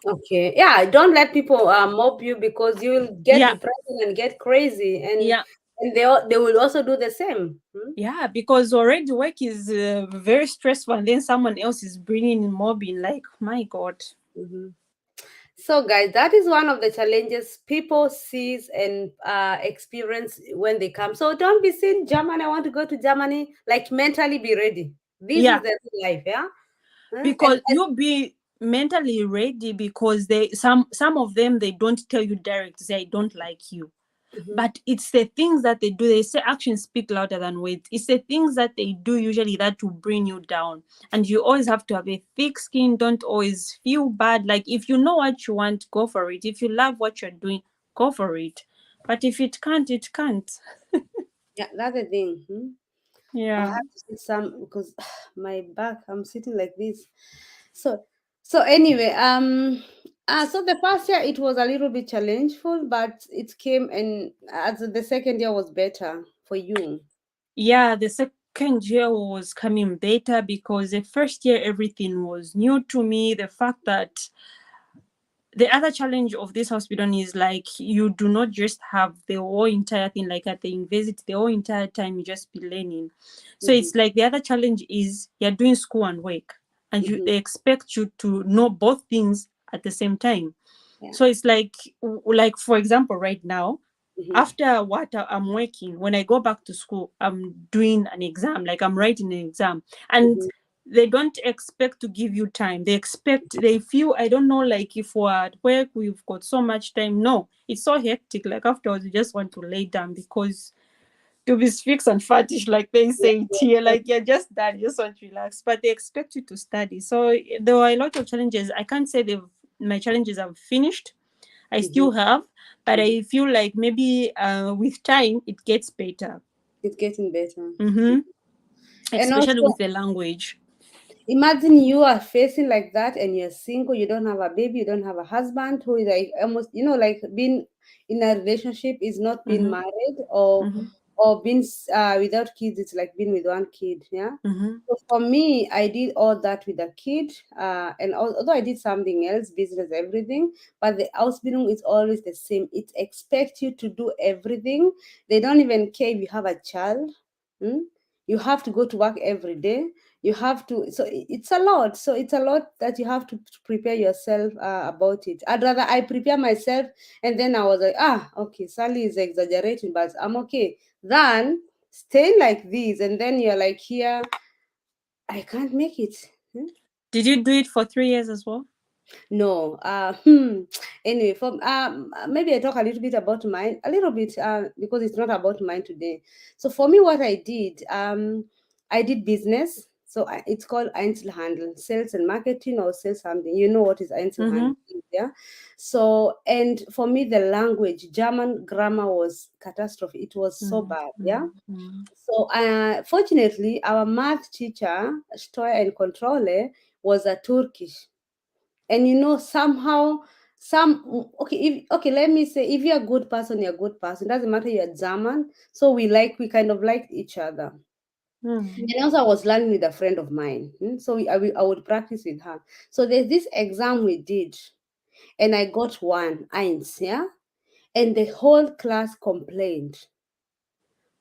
okay. Yeah, don't let people mob you, because you will get Yeah. depressed and get crazy, Yeah. and they will also do the same. Hmm? Yeah. Because already work is very stressful. And then someone else is bringing in mobbing. Like, my God. Mhm. So, guys, that is one of the challenges people sees and experience when they come. So, don't be saying Germany. I want to go to Germany. Like, mentally be ready. This is Yeah. the real life, yeah. Huh? Because you'll be mentally ready, because some of them, they don't tell you direct, say I don't like you. Mhm. But it's the things that they do. They say actions speak louder than words. It's the things that they do usually that will bring you down. And you always have to have a thick skin. Don't always feel bad. Like, if you know what you want, go for it. If you love what you're doing, go for it. But if it can't, it can't. Yeah, that's the thing. I'll Yeah. have to sit some, because my back, I'm sitting like this. So so anyway, so the first year it was a little bit challengeful, but it came, and as the second year was better for you. Yeah, the second year was coming better, because the first year everything was new to me. The fact that the other challenge of this hospital is, like, you do not just have the whole entire thing, like at the university, the whole entire time you just be learning. So Hmm. it's like the other challenge is you're doing school and work, and Hmm. they expect you to know both things at the same time. Yeah. So it's like for example, right now, Hmm. after what I'm working, when I go back to school, I'm doing an exam, like I'm writing an exam. And Hmm. they don't expect to give you time. They feel, I don't know, like, if we're at work, we've got so much time. No, it's so hectic. Like, afterwards, you just want to lay down, because to be fixed and fattish, like they Yeah, say it yeah, here, yeah. like you're just done, you just want to relax. But they expect you to study. So there were a lot of challenges. I can't say my challenges have finished. I Mhm, still have, but mhm. I feel like maybe with time it gets better. It's getting better. Mm-hmm. And Especially also, with the language. imagine you are facing like that, and you're single, you don't have a baby, you don't have a husband who is like almost, like being in a relationship is not being Mm-hmm. married, or Mm-hmm. being without kids, it's like being with one kid, yeah. Mm-hmm. So for me, I did all that with a kid, and although I did something else, business, everything, but the Ausbildung is always the same. It expects you to do everything. They don't even care if you have a child. hmm? You have to go to work every day. You have to, so it's a lot. So it's a lot that you have to prepare yourself about it. I'd rather I prepare myself, and then I was like, okay, Sally is exaggerating, but I'm okay, than staying like this, and then you're like, here, I can't make it. Did you do it for 3 years as well? No. Anyway, from maybe I talk a little bit about mine, a little bit, because it's not about mine today. So for me, what I did business. So it's called Einzelhandel, sales and marketing, or sales something. You know what is Mm-hmm. Einzelhandel? Yeah. So, and for me, the language, German grammar was catastrophe. It was so bad. Yeah. Mm-hmm. So, fortunately, our math teacher, Steuer and Controle, was a Turkish. And somehow, okay, okay, let me say, if you're a good person, you're a good person. Doesn't matter you're German. So we kind of liked each other. Mm-hmm. And also, I was learning with a friend of mine. So I would practice with her. So there's this exam we did, and I got one, eins, yeah? And the whole class complained.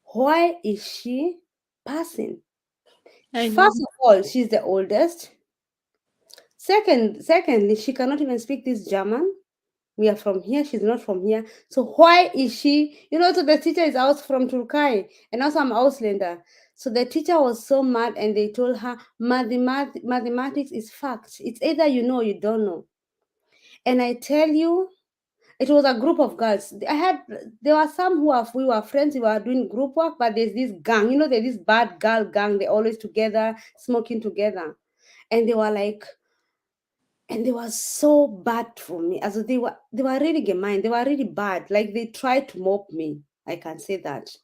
Why is she passing? I know. First of all, she's the oldest. Secondly, she cannot even speak this German. We are from here, she's not from here. So why is she, so the teacher is out from Turkey, and also I'm Ausländer. So the teacher was so mad, and they told her, mathematics is fact. It's either you know or you don't know. And I tell you, it was a group of girls. There were some we were friends, we were doing group work, but there's this gang, there's this bad girl gang, they're always together, smoking together. And they were like, and they were so bad for me. As they were really gemein, they were really bad. Like, they tried to mock me. I can say that.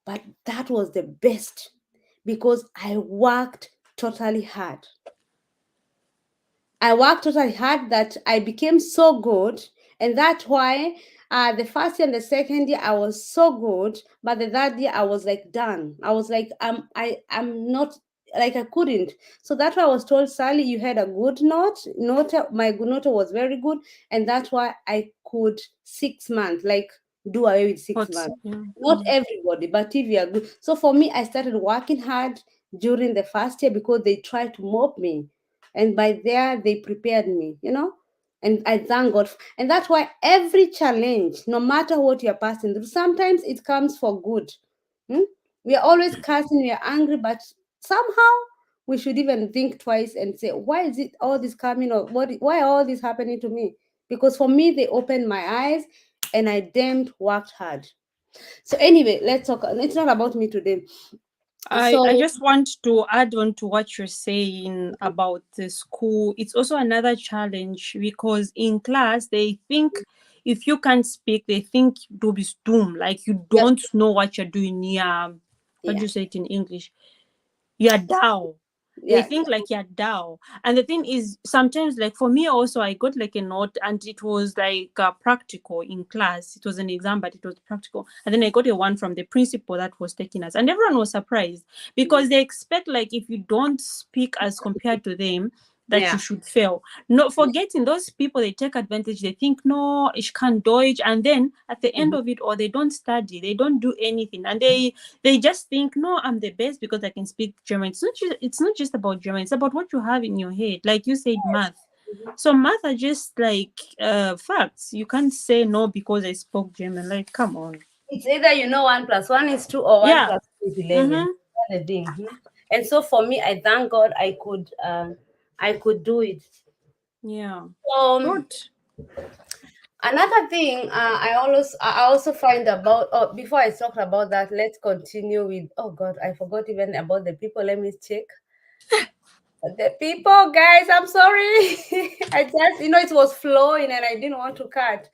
But that was the best, because I worked totally hard. I worked totally hard that I became so good, And that's why the first year and the second year I was so good, but the third year I was like done. I was like, I'm not, like I couldn't. So that's why I was told, Sally, you had a good note. My good note was very good, and that's why I could 6 months, like do away with six But months. yeah. Not everybody, but if you are good. So for me, I started working hard during the first year because they tried to mob me, and by there they prepared me. And I thank God. And that's why every challenge, no matter what you're passing through, sometimes it comes for good. Hmm? We are always cursing, we are angry, but somehow we should even think twice and say, why is it all this coming, or why all this happening to me? Because for me, they opened my eyes and I damned worked hard. So anyway, let's talk. It's not about me today. I So just want to add on to what you're saying about the school. It's also another challenge because in class they think if you can't speak, they think you'll be doom, like you yes, don't know what you're doing. Yeah, what do yeah, you say it in English? You're down. They yeah, think like you're down. And the thing is, sometimes, like for me also, I got like a note and it was like practical in class. It was an exam, but it was practical. And then I got a one from the principal that was taking us. And everyone was surprised because they expect, like, if you don't speak as compared to them, that you yeah. should fail. Not forgetting those people, they take advantage. They think, no, ich kann Deutsch. And then at the end Mhm. of it, or they don't study, they don't do anything. And they just think, no, I'm the best because I can speak German. It's not just about German. It's about what you have in your head. Like you said, math. Mhm. So math are just like facts. You can't say no because I spoke German. Like, come on. It's either 1 plus 1 is 2 or one Yeah. plus two is 11. Mm-hmm. That's the thing. And so for me, I thank God I could do it. Yeah. Um, Good. Another thing I also find about, before I talk about that, let's continue with, oh God, I forgot even about the people. Let me check. The people, guys, I'm sorry. I just, it was flowing and I didn't want to cut.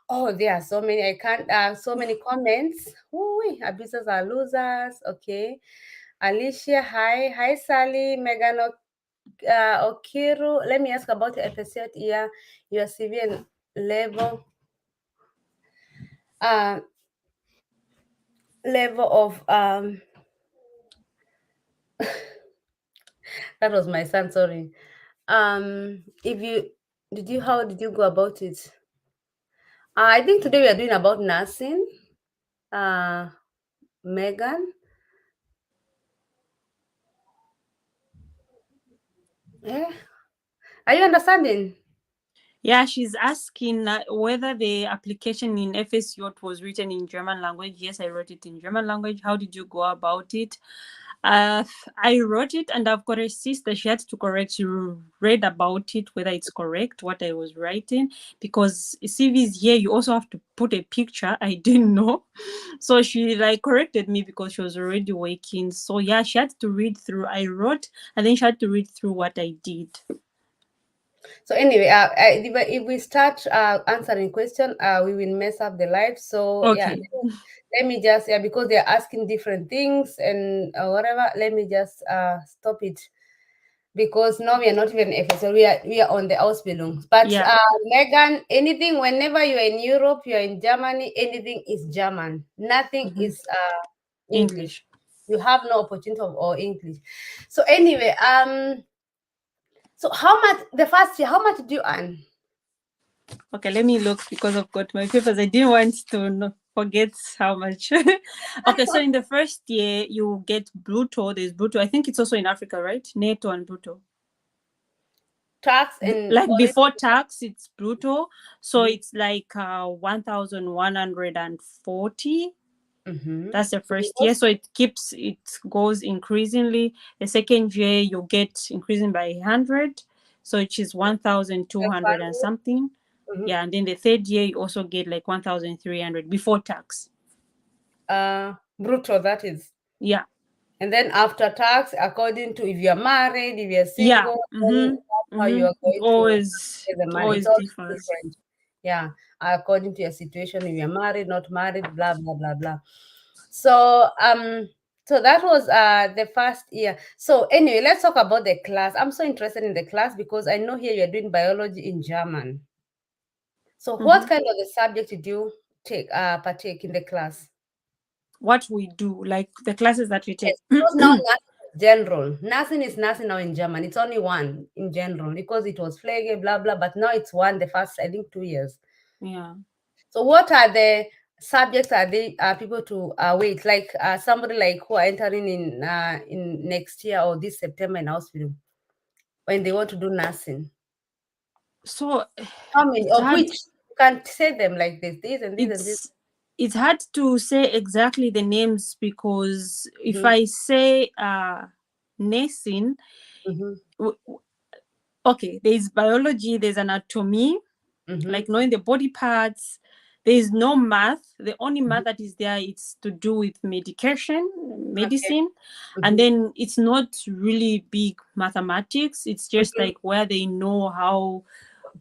Oh, there are so many. I can't. So many comments. Ooh, abusers are losers. Okay. Alicia, hi, Sally, Megan, Okiru. Let me ask about your episode here. Your civilian level, uh, level of That was my son. Sorry. If you did you how did you go about it? I think today we are doing about nursing. Uh, Megan. Yeah. Are you understanding? Yeah, she's asking whether the application in FSU was written in German language. Yes, I wrote it in German language. How did you go about it? I wrote it, and I've got a sister. She had to correct. She read about it, whether it's correct what I was writing, because CVs here you also have to put a picture. I didn't know, so she like corrected me because she was already working. So yeah, she had to read through. I wrote, and then she had to read through what I did. So anyway, if we start answering question, we will mess up the life. So yeah, Okay. let me just, yeah, because they're asking different things and whatever. Let me just stop it, because now we are not even episode. We are on the Ausbildung. But Yeah. Megan, anything whenever you are in Europe, you are in Germany, anything is German. Nothing Mhm. is English. English. You have no opportunity of or English. So anyway, so how much the first year? How much did you earn? Okay, let me look because I've got my papers. I didn't want to forget how much. Okay, so in the first year, you get Brutto. There's Brutto. I think it's also in Africa, right? Netto and Brutto. Tax and Like all before tax, it's Brutto. So it. it's like 1,140. Mm-hmm. That's the first year. So it goes increasingly. The second year, you get increasing by 100. So it is 1,200 and something. Mm-hmm. Yeah, and then the third year you also get like 1,300 before tax. Brutto, that is. Yeah, And then after tax, according to if you're married, if you're yeah. single, then Mm-hmm. that's how you Mm-hmm. are It going to always get the it money. It's always all differs. different. Yeah, according to your situation, if you're married, not married, blah blah blah blah. So so that was the first year. So anyway, let's talk about the class. I'm so interested in the class because I know here you're doing biology in German. So Mhm. what kind of the subject did you take partake in the class? What we do, like the classes that we take. Yes, because now nursing is general. Nursing is nursing now in German. It's only one in general because it was Pflege, blah blah, but now it's one the first, I think, 2 years. Yeah. So what are the subjects are they people to wait, like somebody like who are entering in next year or this September in hospital when they want to do nursing? So How many it's of hard. which you can say them like this and this and this? It's hard to say exactly the names, because if Mm-hmm, I say nursing, mm-hmm, okay, there's biology, there's anatomy, mm-hmm. like knowing the body parts. There is no math. The only math that is there, it's to do with medication, Okay. medicine. And Mm-hmm, then it's not really big mathematics. It's just mm-hmm, like where they know how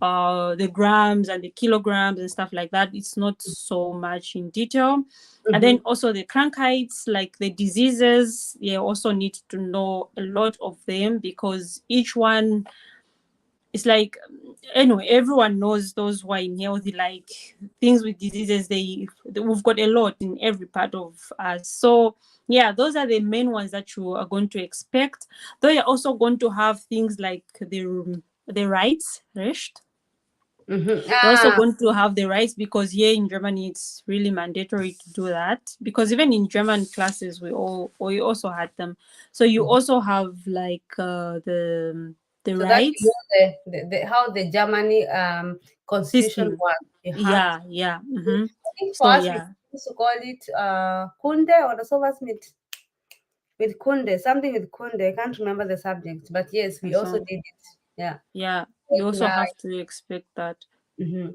the grams and the kilograms and stuff like that. It's not so much in detail. And mm-hmm, then also the crankites, like the diseases, you also need to know a lot of them, because each one, it's like, anyway, everyone knows those who are in healthy, like things with diseases, we've got a lot in every part of us. So yeah, those are the main ones that you are going to expect. Though you're also going to have things like the rights recht. mm-hmm. You're also going to have the rights, because here in Germany it's really mandatory to do that, because even in German classes we also had them. So you also have like the So that you rights know the how the Germany constitution system. works. You have to. Yeah, yeah. Mm-hmm. I think for So us we yeah, used to call it Kunde or the Soversmith with Kunde, something with Kunde. I can't remember the subject, but yes, we and also so did it. Yeah. yeah, you also Like, have to expect that. mm-hmm.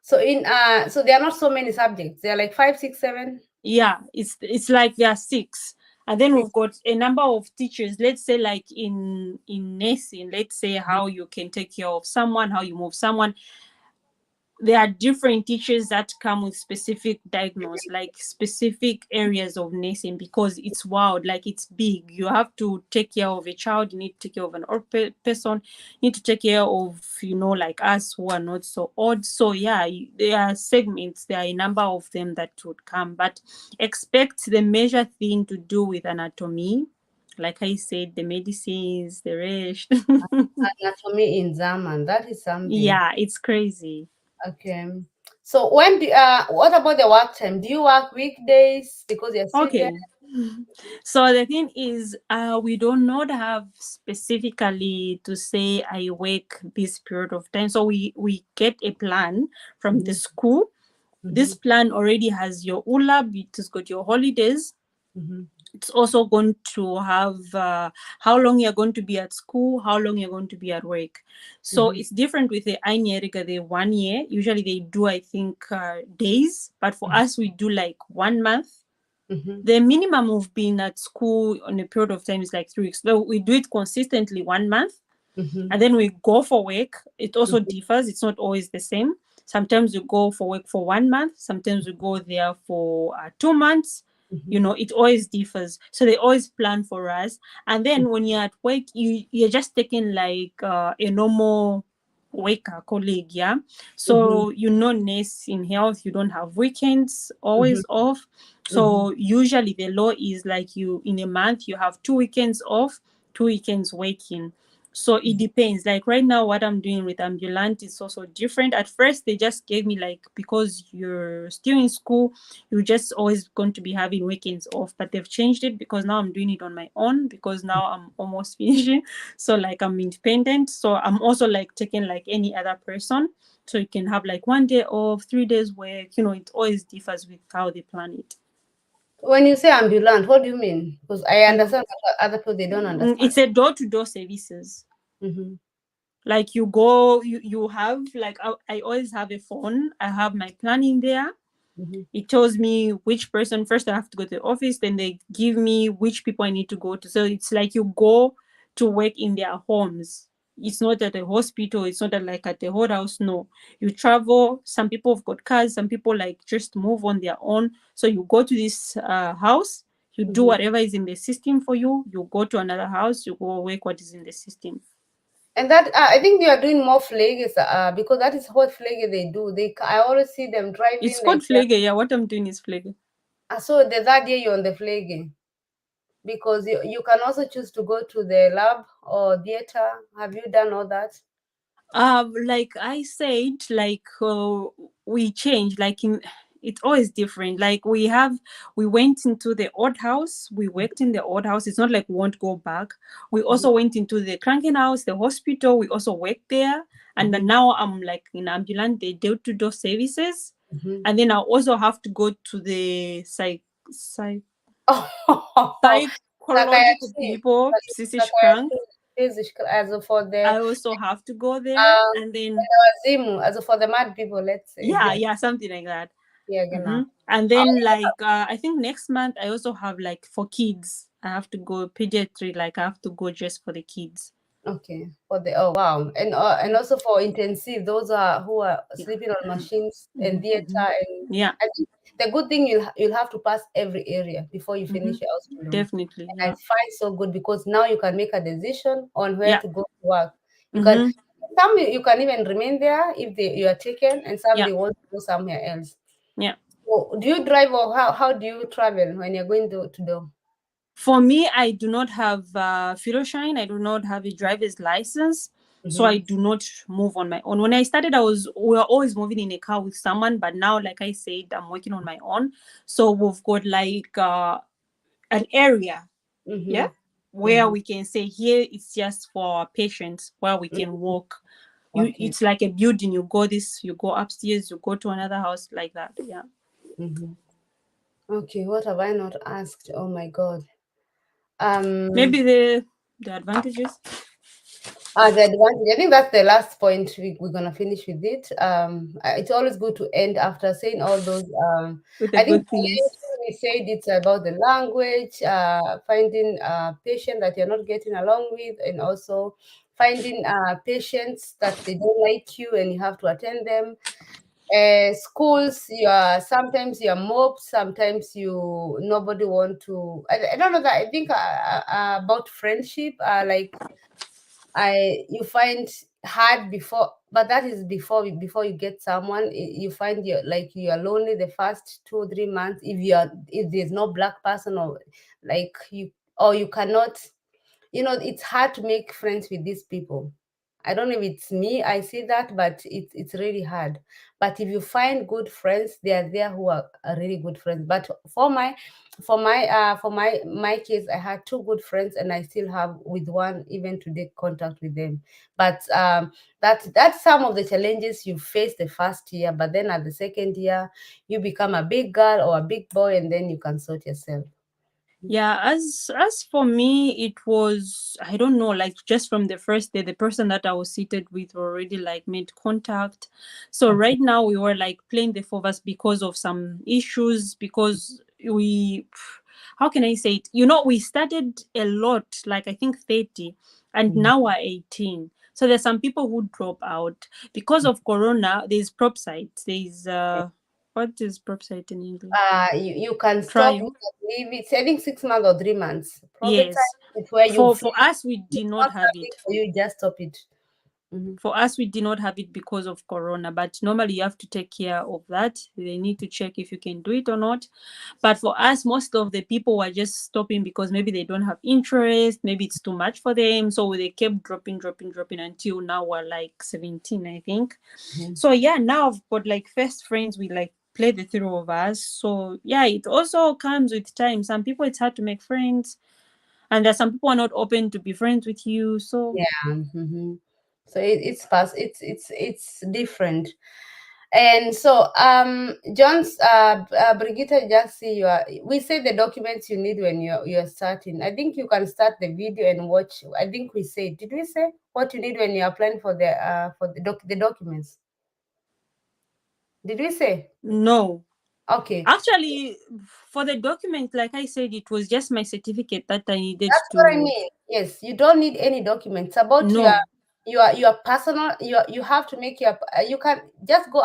So in so there are not so many subjects. There are like five, six, seven, Yeah, it's like there are six, and then six. we've got a number of teachers. Let's say like in nursing, let's say how you can take care of someone, how you move someone. There are different teachers that come with specific diagnose, like specific areas of nursing, because it's wild, like it's big. You have to take care of a child, you need to take care of an old person, you need to take care of, like us who are not so old. So yeah, there are segments, there are a number of them that would come, but expect the major thing to do with anatomy, like I said, the medicines, the rest. Anatomy in German. That is something. Yeah, it's crazy. Okay. So when do what about the work time? Do you work weekdays because you're student? Okay. So the thing is, we do not have specifically to say I work this period of time. So we get a plan from the Mm-hmm, school. mm-hmm, This plan already has your ULAB, it has got your holidays. mm-hmm, It's also going to have how long you're going to be at school, how long you're going to be at work. So mm-hmm, it's different with the Einjährige, the 1 year. Usually they do, I think, days, but for us, we do like 1 month. mm-hmm, The minimum of being at school on a period of time is like 3 weeks. So we do it consistently 1 month, mm-hmm, and then we go for work. It also mm-hmm, differs. It's not always the same. Sometimes we go for work for 1 month. Sometimes we go there for 2 months. mm-hmm. It always differs. So they always plan for us. And then when you're at work, you're just taking like a normal worker colleague, yeah. Mm-hmm. So nurse in health, you don't have weekends, Mhm, always off. mhm, So usually the law is like you in a month you have 2 weekends off, 2 weekends working. So it depends. Like right now, what I'm doing with ambulant is also different. At first, they just gave me like, because you're still in school, you're just always going to be having weekends off. But they've changed it, because now I'm doing it on my own, because now I'm almost finishing. So like I'm independent. So I'm also like taking like any other person. So you can have like 1 day off, 3 days work. It always differs with how they plan it. when you say ambulant, what do you mean? Because I You, understand, but other people they don't understand. it's a door-to-door services. Mhm, Like you go, you have like I always have a phone. I have my plan in there. mhm, It tells me which person first I have to go to the office, then they give me which people I need to go to. So it's like you go to work in their homes. It's not at a hospital, it's not like at a whole house. No. You travel. Some people have got cars, some people like just move on their own. So you go to this house, you do mhm. whatever is in the system for you, you go to another house, you go work what is in the system. And that I think you are doing more flags because that is what flag they do. I always see them It's driving called like that. flag. Yeah, what I'm doing is flag. So the third year you're on the flag because you can also choose to go to the lab or theater. Have you done all that? Like I said, like we change. Like in, it's always different. Like we went into the odd house. We worked in the odd house. It's not like we won't go back. We also went into the Krankenhaus, the hospital. We also worked there. And then now I'm like in ambulance, the door-to-door services. Mm-hmm. And then I also have to go to the psych Oh, psychological psychiatry, people, psychisch krank. psychiatry, physical, as for the I also have to go there. And then Zimu, as for the mad people, let's say. yeah, something like that. Yeah, Hmm. genau. And then like I think next month I also have like for kids. I have to go pediatry. Like I have to go just for the kids. Okay, for the wow, and also for intensive, those are who are sleeping on machines and theater, and Yeah. I think the good thing you'll have to pass every area before you Hmm. finish your hospital. Definitely. And I Yeah. find so good because now you can make a decision on where Yeah. to go to work. You can Hmm. you can even remain there if you are taken, and some Yeah. they want to go somewhere else. Yeah. So, do you drive or how do you travel when you're going to do? For me, I do not have Führerschein. I do not have a driver's license. So I Mm-hmm. do not move on my own. When I started, we were always moving in a car with someone, but now, like I said, I'm working on my own. So we've got like an area, yeah, Mm-hmm. where Mm-hmm. we can say here it's just for patients where we can walk. Okay. It's like a building. You go upstairs, you go to another house like that. Yeah. Mm-hmm. Okay, what have I not asked? Oh my God. Maybe Um, the advantages the advantage. I think that's the last point. We're gonna finish with it. It's always good to end after saying all those. with the I think good the things. main thing we said it's about the language, finding patient that you're not getting along with, and also finding patients that they don't like you and you have to attend them. Schools, you are sometimes you're mobbed, sometimes you nobody want to. I don't know that. I think about friendship, like you find hard before, but that is before you get someone. You find you're lonely the first 2 or 3 months if there's no black person or like you or you cannot, it's hard to make friends with these people. I don't know if it's me, I see that, but it's really hard. But if you find good friends, they are there who are really good friends. But for my case, I had two good friends, and I still have with one even today contact with them. But that's some of the challenges you face the first year. But then at the second year, you become a big girl or a big boy, and then you can sort yourself. Yeah, as for me, it was, I don't know, like just from the first day, the person that I was seated with already like made contact. So Okay. right now we were like playing the four of us because of some issues, because we, how can I say it? We started a lot, like I think 30, and Mhm. now we're 18. So there's some people who drop out because of Corona. There's prop site. There's what is prop site in English? You can stop, you Trial. can leave it. I think 6 months or 3 months. Probate Yes. time is where you For finish. us, we did It's not not have something it. for you, just stop it. Hmm. For us, we did not have it because of Corona. But normally, you have to take care of that. They need to check if you can do it or not. But for us, most of the people were just stopping because maybe they don't have interest. Maybe it's too much for them. So they kept dropping until now we're like 17, I think. Hmm. So yeah, now I've got like first friends. We like play the three of us. So yeah, it also comes with time. Some people it's hard to make friends, and there's some people are not open to be friends with you. So Yeah. Hmm. So it's past. It's different. And so, John's, Brigitte, just see we say the documents you need when you're starting. I think you can start the video and watch. I think we say, did we say what you need when you're applying for the documents? Did we say? no. Okay. Actually, for the document, like I said, it was just my certificate that I needed That's what I to. mean. Yes, you don't need any documents about your No. your your personal. You have to make your. You can just go.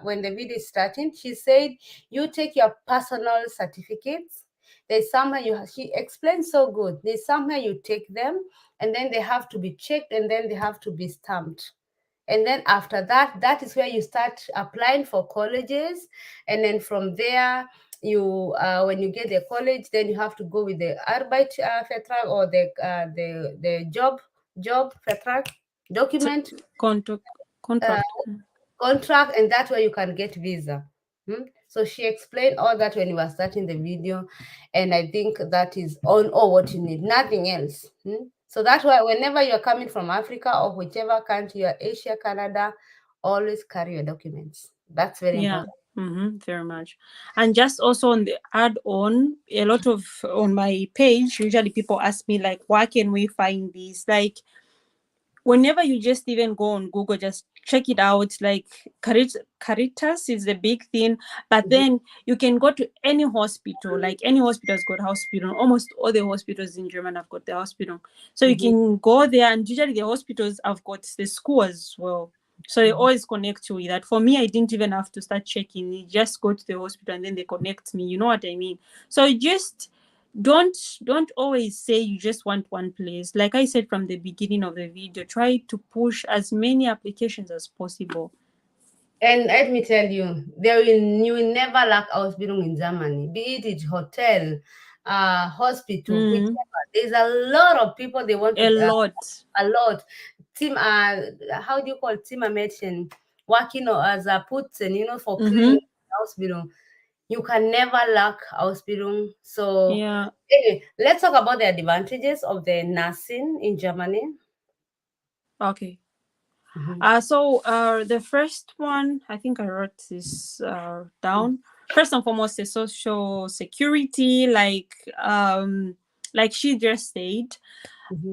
When the video is starting, she said you take your personal certificates. there's somewhere she explained so good. There's somewhere you take them, and then they have to be checked, and then they have to be stamped. And then after that, that is where you start applying for colleges. And then from there, you when you get the college, then you have to go with the Arbeitsvertrag, or the job Vertrag document, Contract. contract, and that's where you can get visa. So she explained all that when you were starting the video, and I think that is all what you need, nothing else. So that's why whenever you're coming from Africa or whichever country you're, Asia, Canada, always carry your documents. That's very Yeah. important. Very much. And just also on the add on, a lot of on my page, usually people ask me like, where can we find these? Like, whenever you just even go on Google, just check it out. Like Caritas is the big thing, but then you can go to any hospital. Like any hospital's got hospital. Almost all the hospitals in Germany have got the hospital. So you can go there, and usually the hospitals have got the school as well. So they always connect you with that. For me, I didn't even have to start checking. You just go to the hospital and then they connect me. You know what I mean? So you just don't always say you just want one place. Like I said from the beginning of the video, try to push as many applications as possible. And let me tell you, you will never lack Ausbildung in Germany, be it hotel, hospital, whichever. There's a lot of people they want to a lot. Team, how do you call team Mädchen, working as a putzen, for cleaning Ausbildung. You can never lack Ausbildung. So anyway, let's talk about the advantages of the nursing in Germany. Okay. So the first one, I think I wrote this down. First and foremost, the social security, like she just said.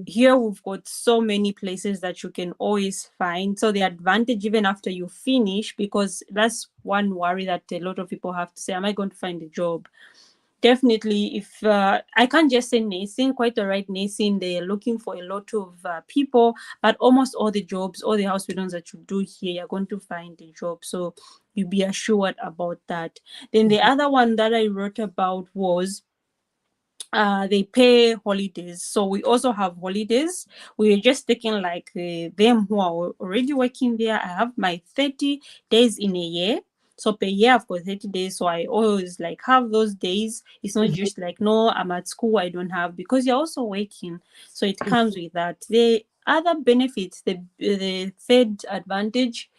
Here we've got so many places that you can always find. So the advantage, even after you finish, because that's one worry that a lot of people have to say, am I going to find a job? Definitely, if I can't just say nursing, quite all right, nursing, they're looking for a lot of people, but almost all the jobs, all the hospitals that you do here, you're going to find a job. So you be assured about that. Then the other one that I wrote about was they pay holidays. So we also have holidays. We're just taking like them who are already working there. I have my 30 days in a year. So per year I've got 30 days. So I always like have those days. It's not just like, no, I'm at school, I don't have, because you're also working. So it comes with that. The other benefits, the third advantage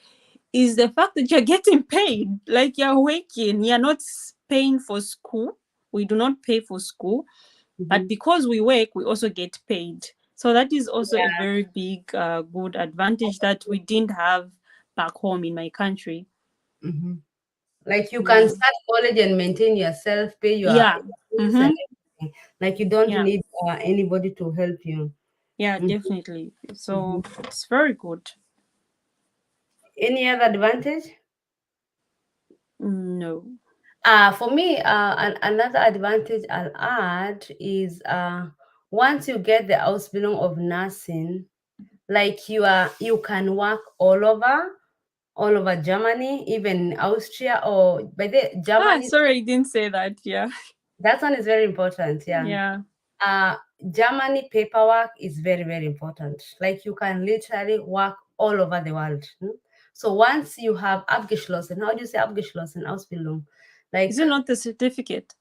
is the fact that you're getting paid. Like you're working, you're not paying for school. We do not pay for school, but because we work, we also get paid. So that is also a very big, good advantage that we didn't have back home in my country. Like you can start college and maintain yourself, pay your fees and everything. Like you don't need anybody to help you. Yeah, definitely. So it's very good. Any other advantage? No. For me, another advantage I'll add is once you get the Ausbildung of nursing, like you can work all over Germany, even Austria, or by the Germany. Sorry, I didn't say that. Yeah. That one is very important. Yeah. Germany paperwork is very, very important. Like you can literally work all over the world. So once you have abgeschlossen, how do you say abgeschlossen, Ausbildung? Like, is it not the certificate?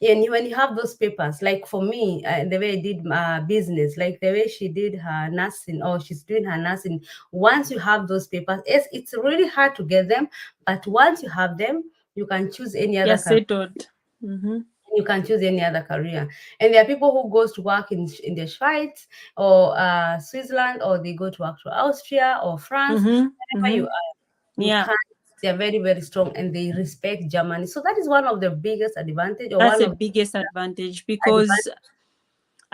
And when you have those papers, like for me, the way I did business, like the way she did her nursing, or she's doing her nursing, once you have those papers, it's really hard to get them, but once you have them, you can choose any other career. You can choose any other career. And there are people who goes to work in the Schweiz or Switzerland, or they go to work to Austria or France, wherever you are. They're very, very strong, and they respect Germany. So that is one of the biggest advantage. That's the biggest advantage, because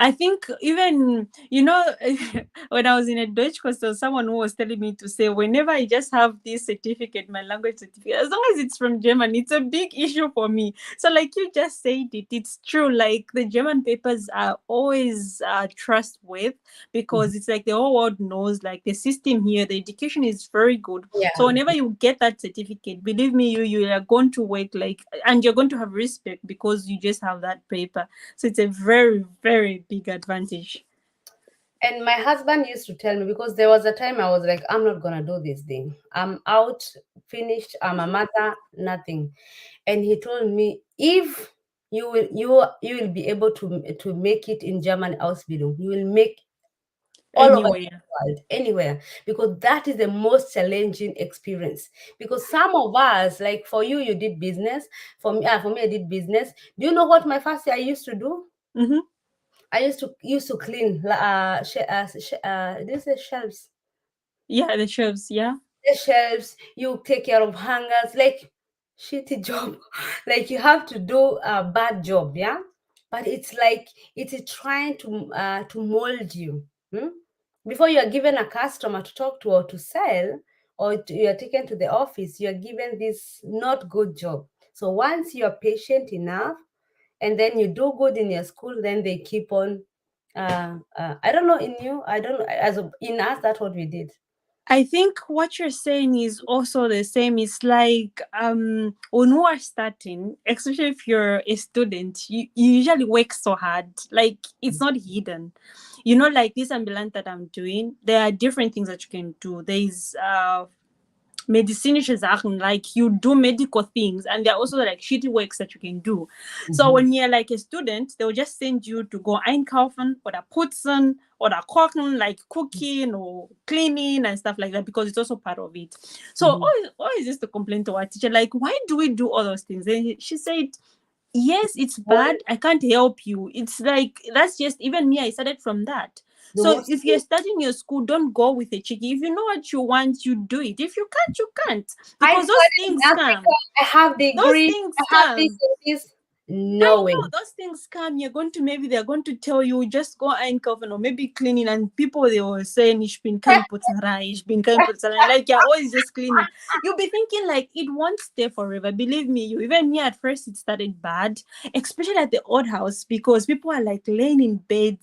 I think even, when I was in a Deutsch course, there was someone who was telling me to say, whenever I just have this certificate, my language certificate, as long as it's from German, it's a big issue for me. So, like you just said it's true. Like the German papers are always trustworthy because it's like the whole world knows, like the system here, the education is very good. So Yeah. whenever you get that certificate, believe me, you are going to work like, and you're going to have respect because you just have that paper. So it's a very, very big advantage. And my husband used to tell me, because there was a time I was like, I'm not gonna do this thing. I'm out, finished. I'm a mother, nothing. And he told me, if you will be able to make it in German Ausbildung, you will make all over the Anywhere. world, anywhere, because that is the most challenging experience. Because some of us, like for you, you did business. For me, I did business. Do you know what my first year I used to do? Mm-hmm. I used to clean this is shelves. Yeah, the shelves. Yeah. The shelves, you take care of hangers, like shitty job. Like you have to do a bad job, yeah. But it's like it is trying to mold you. Hmm? Before you are given a customer to talk to or to sell, or you are taken to the office, you are given this not good job. So once you are patient enough, and then you do good in your school, then they keep on. I don't know in you. I don't know in us. That's what we did. I think what you're saying is also the same. It's like when you are starting, especially if you're a student, you usually work so hard. Like it's not hidden. Like this ambulant that I'm doing, there are different things that you can do. There's medizinische Sachen, like you do medical things, and there are also like shitty works that you can do. So Mhm. when you're like a student, they'll just send you to go einkaufen oder putzen oder kochen, like cooking or cleaning and stuff like that, because it's also part of it. So Mhm. always used to complain to our teacher, like, why do we do all those things? And she said, yes, it's One, bad, I can't help you. It's like, that's just, even me, I started from that. the So most if you're studying your school, don't go with a cheeky. If you know what you want, you do it. If you can't, you can't, I because those studied in things Africa. come. I have Those degree. I things have this come. and this. I No way. know those things come. You're going to, maybe they're going to tell you just go einkaufen or maybe cleaning, and people, they were saying ich bin kein Putzerei, ich bin kein Putzerei. Like you're always just cleaning. You'll be thinking like it won't stay forever. Believe me, you, even me, at first it started bad, especially at the old house, because people are like laying in bed.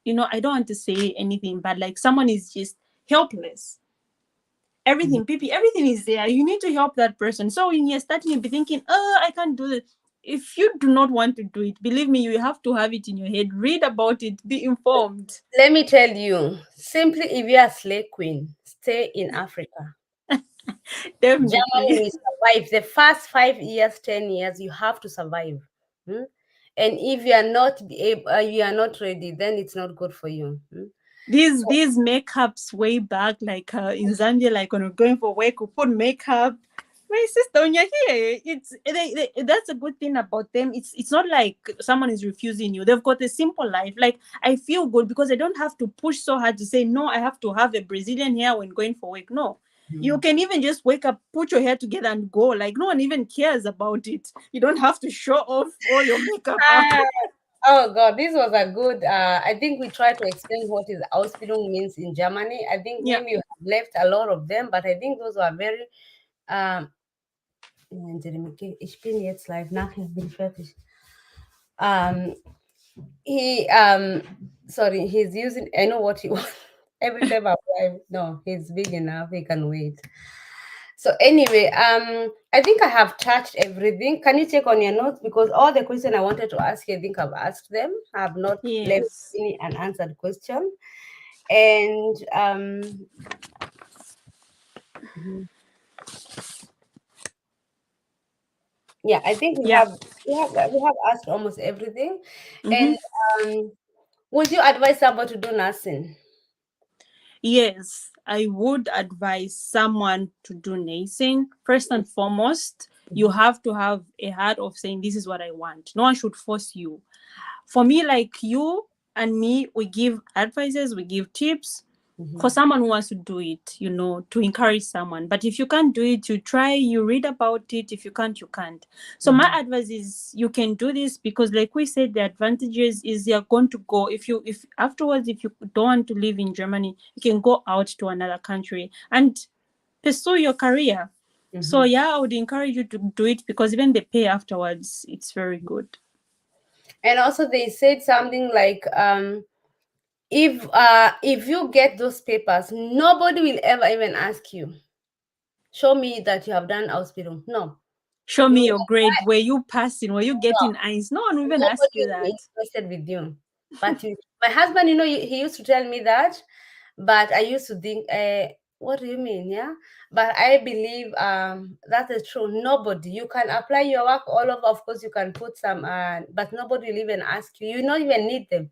I don't want to say anything, but like someone is just helpless. Mhm. Everything is there. You need to help that person. So when you're starting, you'll be thinking, oh, I can't do it. If you do not want to do it, believe me, you have to have it in your head. Read about it, be informed. Let me tell you, simply if you are slave queen, stay in Africa. Germany Definitely. will survive. The first 5 years, 10 years, you have to survive. Hmm? And if you are not ready, then it's not good for you. Hmm? these So these makeups way back, like in Zambia, like when we're going for work, we put makeup. My sister, when you're here, that's a good thing about them. It's not like someone is refusing you. They've got a simple life. Like I feel good because I don't have to push so hard to say no. I have to have a Brazilian hair when going for work. No, you can even just wake up, put your hair together, and go. Like no one even cares about it. You don't have to show off all your makeup up. ah, oh God, this was a good. I think we tried to explain what is Ausbildung means in Germany. I think Yeah. maybe you have left a lot of them, but I think those were very. Um, ich bin jetzt live. Nachher bin ich fertig. Um, he sorry, he's using. I know what he wants. Every time I live, no, he's big enough. He can wait. So anyway, I think I have touched everything. Can you check on your notes, because all the questions I wanted to ask you, I think I've asked them. I have not left Yes. any unanswered question. And mhm. Yeah, I think we Yeah. have we have asked almost everything. Mm-hmm. And would you advise someone to do nursing? Yes, I would advise someone to do nursing. First and foremost, you Mhm. have to have a heart of saying, this is what I want. No one should force you. For me, like you and me, we give advices, we give tips. for someone who wants to do it, to encourage someone. But if you can't do it, you try, you read about it. If you can't, you can't. So my advice is you can do this, because like we said, the advantages is you're going to go, if afterwards, if you don't want to live in Germany, you can go out to another country and pursue your career. So yeah, I would encourage you to do it, because even the pay afterwards, it's very good. And also they said something like, if you get those papers, nobody will ever even ask you, show me that you have done Ausbildung. No. Show You me will your grade. Were you passing? Were you getting eyes? No one will even ask Nobody you will be that. interested with you. But my husband, he used to tell me that, but I used to think, what do you mean? Yeah. But I believe that is true. Nobody, you can apply your work all over. Of course, you can put some, but nobody will even ask you. You not even need them.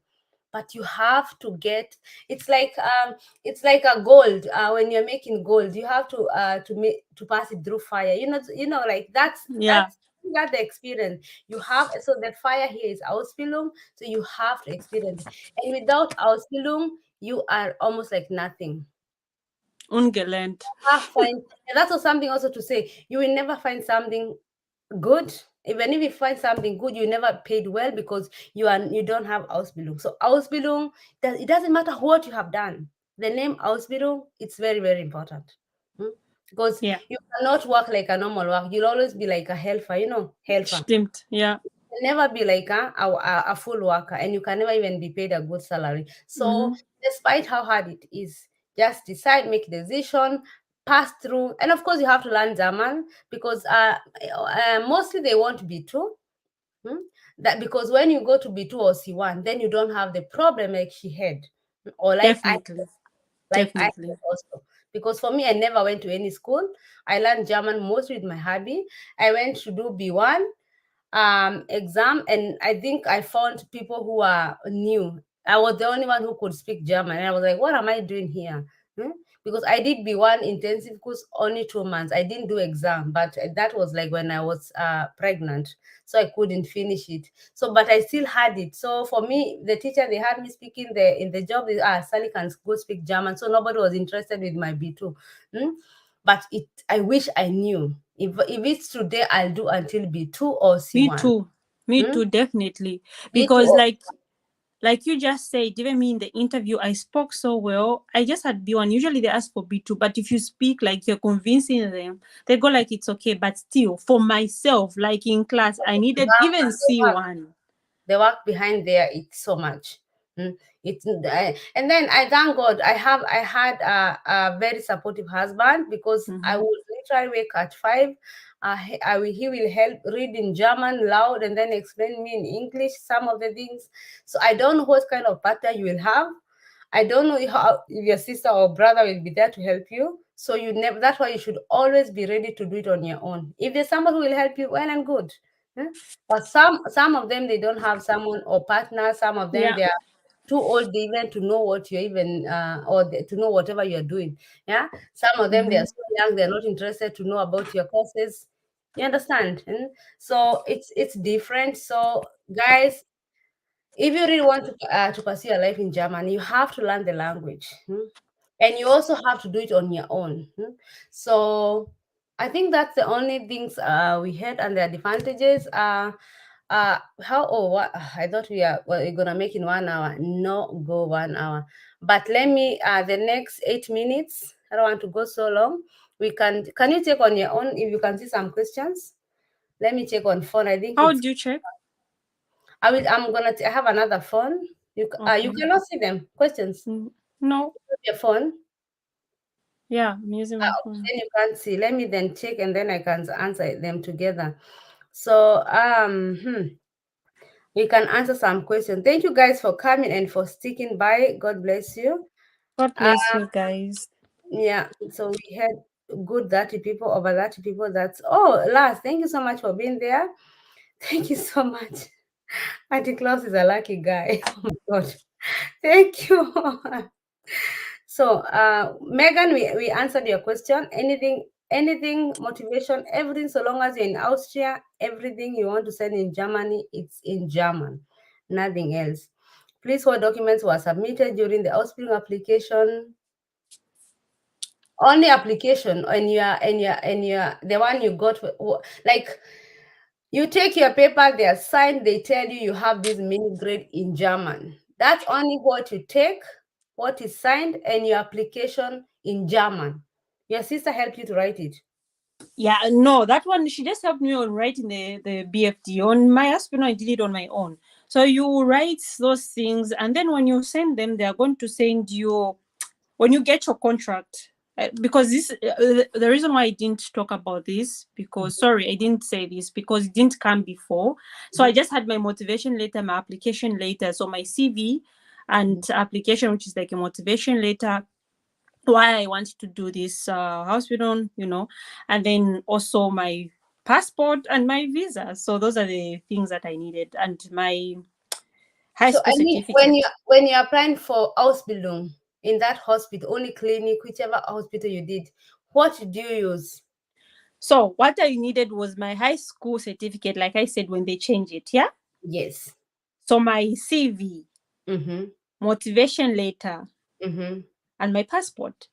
But you have to get, it's like a gold. When you're making gold, you have to pass it through fire. Like that's Yeah, that's the experience you have. So the fire here is Ausbildung, so you have to experience it. And without Ausbildung, you are almost like nothing. ungelernt. And that's also something also to say. You will never find something good. Even if you find something good, you never paid well, because you don't have Ausbildung. So Ausbildung, it doesn't matter what you have done. The name Ausbildung, it's very, very important. Hmm? Because Yeah, you cannot work like a normal work. You'll always be like a helper, helper. stimmt. Yeah. Never be like a full worker, and you can never even be paid a good salary. So Mm-hmm. despite how hard it is, just decide, make a decision, pass through. And of course you have to learn German, because mostly they want B2. That because when you go to B2 or C1, then you don't have the problem like she had, or Definitely. I Definitely. also. Because for me, I never went to any school. I learned German mostly with my hobby. I went to do B1 exam, and I think I found people who are new. I was the only one who could speak German, and I was like, what am I doing here? Because I did B1 intensive course only 2 months. I didn't do exam, but that was like when I was pregnant, so I couldn't finish it. So but I still had it. So for me, the teacher, they had me speaking in the job is, Sally can go speak German, so nobody was interested with my B2. But I wish I knew. If it's today, I'll do until B2 or Me C1. too. Me too, definitely. B2 Because or like you just said, even me in the interview, I spoke so well. I just had B1. Usually they ask for B2, but if you speak like you're convincing them, they go like it's okay. But still, for myself, like in class, I needed even the work. C1. The work behind there, it's so much. And then I thank God I had a very supportive husband, because I Mm-hmm. would literally wake at 5. He will help read in German loud, and then explain me in English some of the things. So I don't know what kind of partner you will have. I don't know if your sister or brother will be there to help you. So you never. That's why you should always be ready to do it on your own. If there's someone who will help you, well and good. But some of them, they don't have someone or partner. Some of them, Yeah. they are too old even to know what you're even to know whatever you're doing. Yeah. Some of them, they Mm-hmm. are so young, they're not interested to know about your courses. You understand? So it's different. So guys, if you really want to pursue your life in Germany, you have to learn the language. And you also have to do it on your own. So I think that's the only things we had, and the advantages. How or what? I thought we're gonna make in 1 hour. No, go 1 hour. But let me the next 8 minutes. I don't want to go so long. We can you check on your own if you can see some questions? Let me check on phone. I think How it's would you check? I have another phone. You Okay. cannot see them questions. No. Your phone. Yeah, I'm using my phone. Then you can't see. Let me then check, and then I can answer them together. So we can answer some questions. Thank you guys for coming and for sticking by. God bless you. God bless you guys. Yeah. So we had good 30 people, over 30 people. Last, thank you so much for being there. Thank you so much. Auntie Klaus is a lucky guy. Oh my God. Thank you. So, Megan, we answered your question. Anything, motivation, everything, so long as you're in Austria, everything you want to send in Germany, it's in German, nothing else. Please, what documents were submitted during the Ausbildung application? only application, and you're the one you got, like, you take your paper, they are signed, they tell you you have this mini grade in German. That's only what you take, what is signed, and your application in German. Your sister helped you to write it. Yeah, no, that one she just helped me on writing the BFD. On my husband, I did it on my own. So you write those things, and then when you send them, they are going to send you when you get your contract. Because this, the reason why I didn't talk about this, because sorry, I didn't say this because it didn't come before. So I just had my motivation letter, my application letter, so my CV and application, which is like a motivation letter, why I wanted to do this hospital, and then also my passport and my visa. So those are the things that I needed, and my high So school I mean, when certificate. you're applying for Ausbildung in that hospital, only clinic, whichever hospital you did, what did you use? So what I needed was my high school certificate, like I said, when they change it, yeah. Yes. So my CV, Mm-hmm. motivation letter, Mm-hmm. and my passport.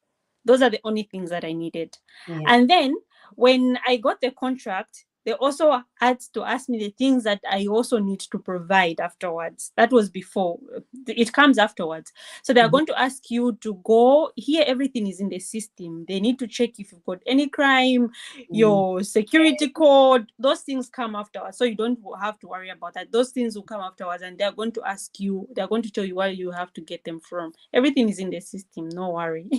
Those are the only things that I needed. Yeah. And then when I got the contract, they also had to ask me the things that I also need to provide afterwards. That was before. It comes afterwards. So they are Mm-hmm. going to ask you to go here. Everything is in the system. They need to check if you've got any crime, your security code. Those things come afterwards. So you don't have to worry about that. Those things will come afterwards, and they're going to ask you, they're going to tell you where you have to get them from. Everything is in the system. No worry.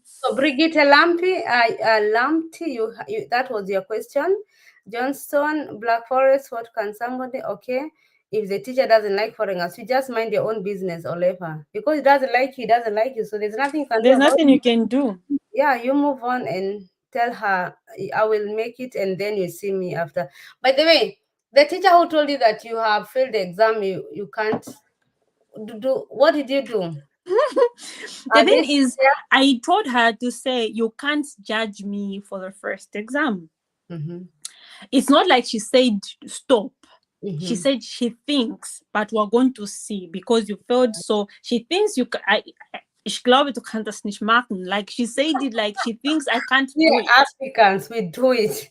So Brigitte Lamptey, you that was your question. Johnston, Black Forest, what can somebody? Okay, if the teacher doesn't like foreigners, you just mind your own business, Olefa. Because he doesn't like you, he doesn't like you. So there's nothing you can do There's about nothing it. you can do. Yeah, you move on and tell her I will make it, and then you see me after. By the way, the teacher who told you that you have failed the exam, you can't do what did you do? The Are thing they is, sincere? I told her to say, you can't judge me for the first exam. Mm-hmm. It's not like she said, stop. She Mm-hmm. said she thinks, but we're going to see because you failed. So she thinks ich glaube, du kannst das nicht machen. Like she said it like she thinks I can't We do are it. Africans, we do it.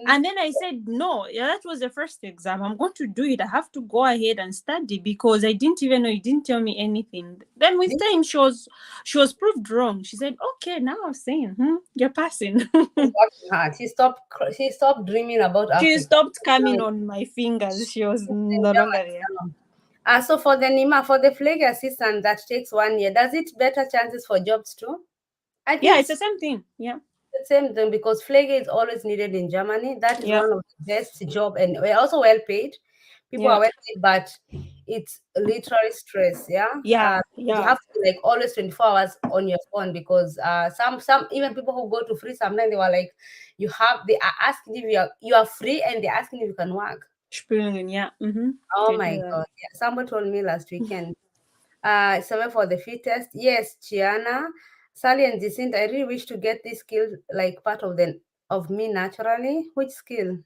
And then I said, no, yeah, that was the first exam. I'm going to do it. I have to go ahead and study because I didn't even know, you didn't tell me anything. Then with time, she was proved wrong. She said, okay, now I'm saying, you're passing. Working hard. She stopped dreaming about She Africa. stopped Now coming on my fingers. She was in no longer there. German. So for the NIMA, for the flag assistant that takes 1 year, does it better chances for jobs too? I Yeah, think it's the same thing. Yeah. the same thing because flag is always needed in Germany. That is Yeah. one of the best job, and we're also well paid. People Yeah. are well paid, but it's literally stress. Yeah, Yeah. you Yeah. have to be like always 24 hours on your phone because some even people who go to free sometimes they were like, they are asking if you are free and they're asking if you can work. Spüren, yeah. Mm-hmm. Oh They do my that. god! Yeah, somebody told me last weekend. Survey for the fittest. Yes, Chiana, Sally, and Jacinta. I really wish to get this skill like part of me naturally. Which skill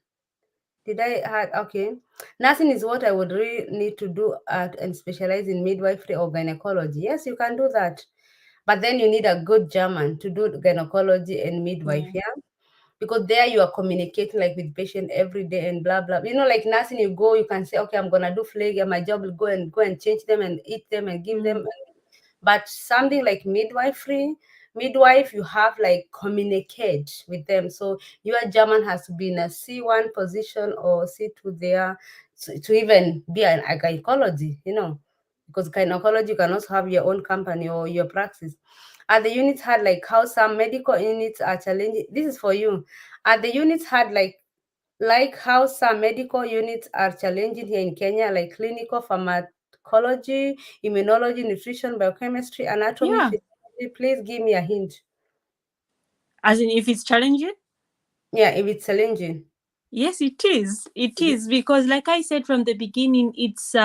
did I had? Okay, nursing is what I would really need to do and specialize in midwifery or gynecology. Yes, you can do that, but then you need a good German to do gynecology and midwife. Yeah. Yeah, because there you are communicating like with patient every day and blah blah. Like nursing, you go, you can say, okay, I'm gonna do flag, and my job will go and change them and eat them and give them. Mm. But something like midwife, you have like communicate with them. So your German has to be in a C1 position or C2 there to even be a gynecology. Because gynecology, you can also have your own company or your practice. The units had like how some medical units are challenging. This is for you. The units had like how some medical units are challenging here in Kenya, like clinical pharmacology, immunology, nutrition, biochemistry, anatomy, Yeah. physiology. Please give me a hint. As in, if it's challenging, Yeah, if it's challenging. yes, it is. It Mhm. is because, like I said from the beginning, it's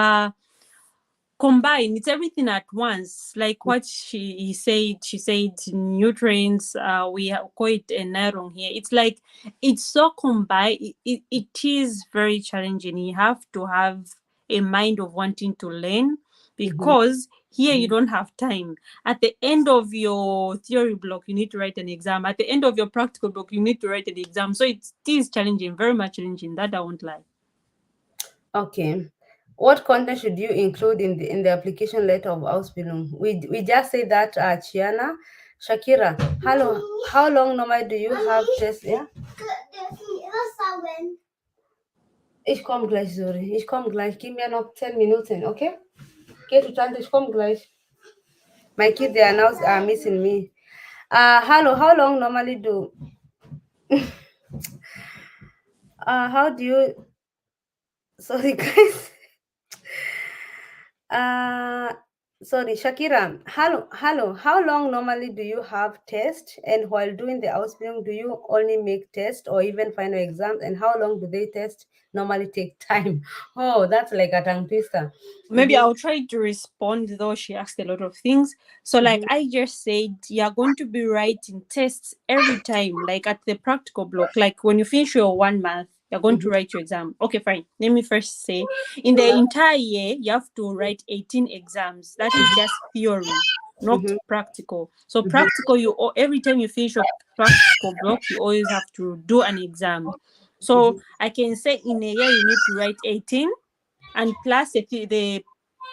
combined. It's everything at once. Like what she said nutrients. We call it a neuron here. It's like it's so combined. It is very challenging. You have to have a mind of wanting to learn Mhm. because Here you don't have time. At the end of your theory block, you need to write an exam. At the end of your practical block, you need to write an exam. So it is challenging, very much challenging. That I won't lie. Okay. What content should you include in the application letter of Ausbildung? We just say that, Chiana. Shakira, hello. How long normally do you have test? Yeah. Ich komme gleich, Suri. Ich komme gleich. Gib mir noch 10 Minuten, okay? Geh to Tante, ich komme gleich. My kids, they are now missing me. Hello, how long normally do? How do you? Sorry, guys. Sorry, Shakira. Hello. How long normally do you have test? And while doing the Ausbildung, do you only make test or even final exams? And how long do they test normally take time? Oh, that's like a tongue twister. Maybe I'll try to respond, though she asked a lot of things. So like I just said, you're going to be writing tests every time, like at the practical block. Like when you finish your 1 month, you're going to write your exam. Okay, fine. Let me first say, in the entire year, you have to write 18 exams. That is just theory, not practical. So practical, every time you finish your practical block, you always have to do an exam. So I can say in a year you need to write 18, and plus the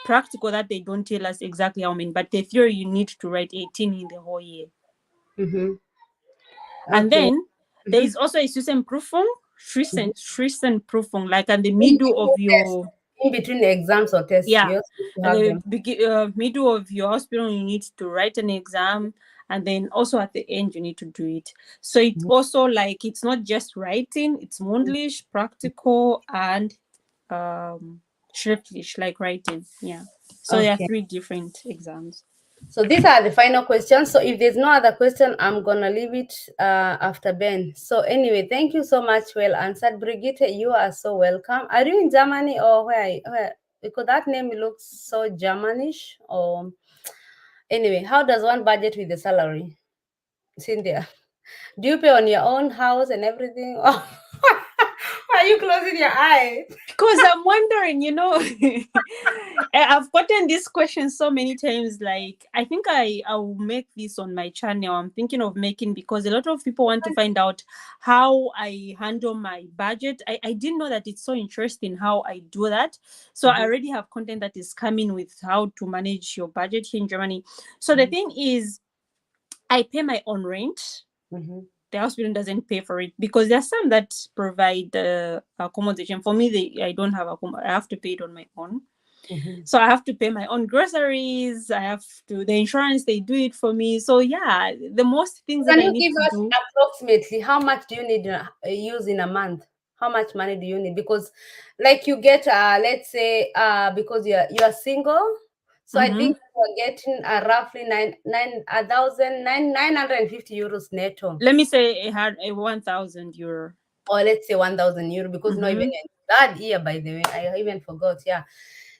practical that they don't tell us exactly how many, but the theory you need to write 18 in the whole year. And then there is also a Schüssenprüfung, Schüssenprüfung, like at the middle of your in between the exams or tests. Yeah, at the middle of your hospital, you need to write an exam, and then also at the end you need to do it. So it's also like it's not just writing; it's Mundlich, practical, and schriftlich, like writing. Yeah. So there are 3 different exams. So these are the final questions. So if there's no other question, I'm gonna leave it after Ben. So anyway, thank you so much. Well answered, Brigitte. You are so welcome. Are you in Germany or where? Because that name looks so Germanish. Or anyway, how does one budget with the salary? Cynthia, do you pay on your own house and everything? Why are you closing your eye? Because I'm wondering, I've gotten this question so many times. Like, I think I'll make this on my channel. I'm thinking of making, because a lot of people want to find out how I handle my budget. I didn't know that it's so interesting how I do that. So I already have content that is coming with how to manage your budget here in Germany. So the thing is, I pay my own rent. The hospital doesn't pay for it, because there are some that provide accommodation. For me, I don't have accommodation. I have to pay it on my own. So I have to pay my own groceries. I have to, the insurance, they do it for me. So yeah, the most things that I need to do. Approximately how much do you need use in a month? How much money do you need? Because like you get let's say because you're single, so I think you're getting roughly 950 euros netto. Let me say a 1,000 euro. Or let's say 1,000 euro, because not even that year, by the way, I even forgot. Yeah.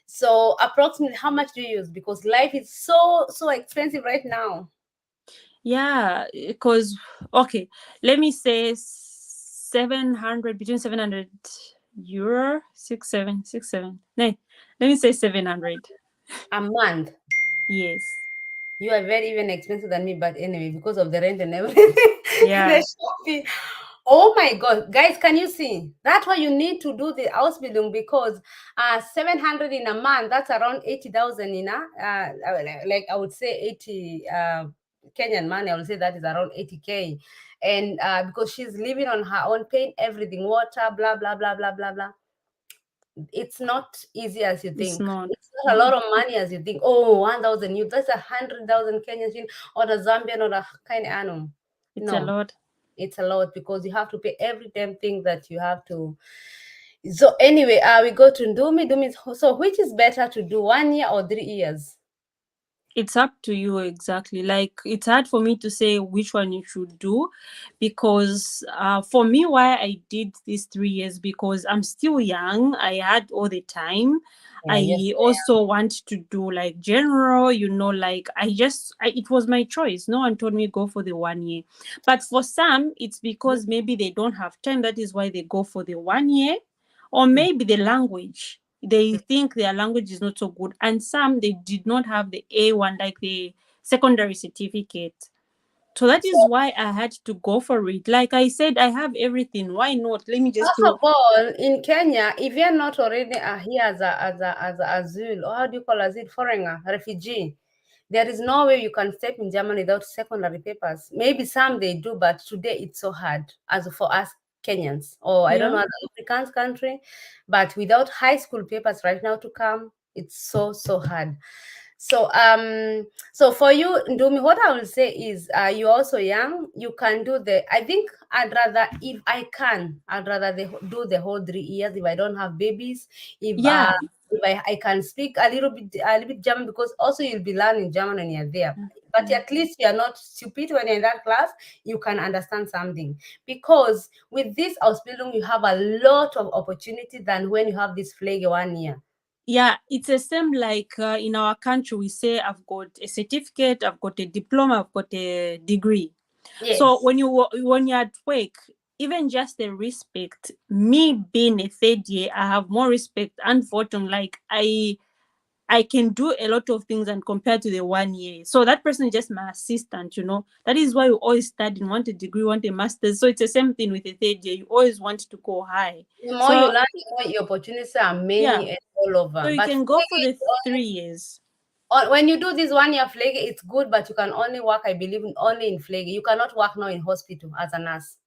So approximately how much do you use? Because life is so expensive right now. Yeah, because okay, let me say 700, between 700 euro, 6, 7. No, let me say 700 a month. Yes. You are very even expensive than me, but anyway, because of the rent and everything. Yeah. Oh my God, guys, can you see? That's why you need to do the Ausbildung, because 700 in a month, that's around 80,000 in like I would say 80 Kenyan money. I would say that is around 80K. And because she's living on her own, paying everything, water, blah, blah, blah, blah, blah, blah. It's not easy as you think. It's not a lot of money as you think. Oh, 1,000 you, that's 100,000 Kenyan or a Zambian or a kind of annum. It's a lot. It's a lot, because you have to pay every damn thing that you have to. So anyway, we go to Ndumi. So which is better to do, 1 year or 3 years? It's up to you exactly. Like, it's hard for me to say which one you should do, because for me, why I did these 3 years, because I'm still young. I had all the time. I also want to do like general, like it was my choice. No one told me go for the 1 year. But for some, it's because maybe they don't have time. That is why they go for the 1 year. Or maybe the language. they think their language is not so good, and some they did not have the A1, like the secondary certificate. So that is So why I had to go for it. Like I said, I have everything. Why not? Let me just first do. of all, in Kenya, if you're not already here as a azul, or how do you call azul, foreigner, refugee, there is no way you can step in Germany without secondary papers. Maybe some they do, but today it's so hard as for us Kenyans, or I don't Yeah. know, other African country, but without high school papers right now to come, it's so hard. So so for you, Ndumi, what I will say is you're also young. You can do I think I'd rather, if I can, I'd rather do the whole 3 years if I don't have babies. Yeah. If I can speak a little bit German, because also you'll be learning German when you're there. But Yeah. at least you're not stupid when you're in that class. You can understand something, because with this Ausbildung you have a lot of opportunity than when you have this flag 1 year. Yeah, it's the same like in our country. We say I've got a certificate, I've got a diploma, I've got a degree. So Yes. when you're at work, even just the respect, me being a third year, I have more respect and voting. Like I can do a lot of things, and compared to the 1 year. So that person is just my assistant, you know. That is why you always study, want a degree, want a master's. So it's the same thing with the third year. You always want to go high. The more you So learn, the more your opportunities are yeah. many and all So over. you But can go for the 3 years. when you do this 1 year flag, it's good, but you can only work, I believe, only in flag. You cannot work now in hospital as a nurse.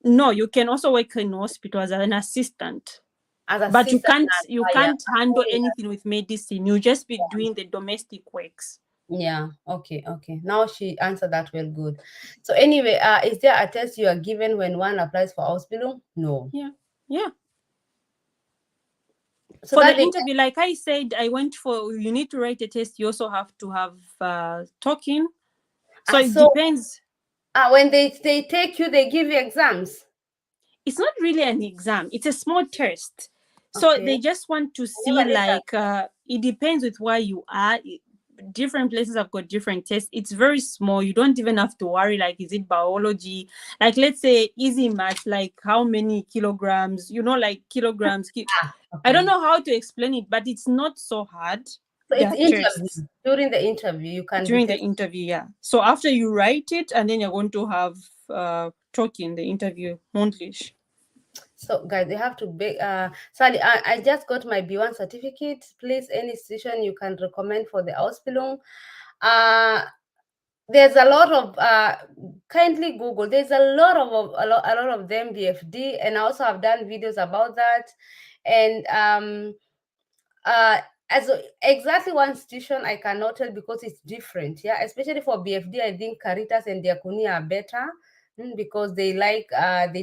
No, you can also work in hospital as an assistant. As But you assistant can't nurse, you yeah. can't handle anything with medicine. You'll just be doing the domestic works. Yeah, okay. Now she answered that well, good. So anyway, is there a test you are given when one applies for hospital? No. Yeah. Yeah. So For that the they, interview, like I said, I went for, you need to write a test. You also have to have talking. So it so depends. when they take you, they give you exams. It's not really an exam, it's a small test. So Okay. they just want to I see, never did that. like it depends with where you are. Different places have got different tests. It's very small. You don't even have to worry, like, is it biology? Like, let's say easy math, like how many kilograms, you know, like kilograms. I don't Okay. know how to explain it, but it's not so hard. So There it's are interview. tests During the interview, you can be during the tested. interview, yeah. So after you write it, and then you're going to have talking the interview English. So, guys, you have to be. Sally, I just got my B1 certificate. Please, any institution you can recommend for the Ausbildung. There's a lot of kindly Google. There's a lot of them BFD, and I also have done videos about that. And as exactly one institution I cannot tell because it's different. Yeah, especially for BFD, I think Caritas and Diakonia are better. Because they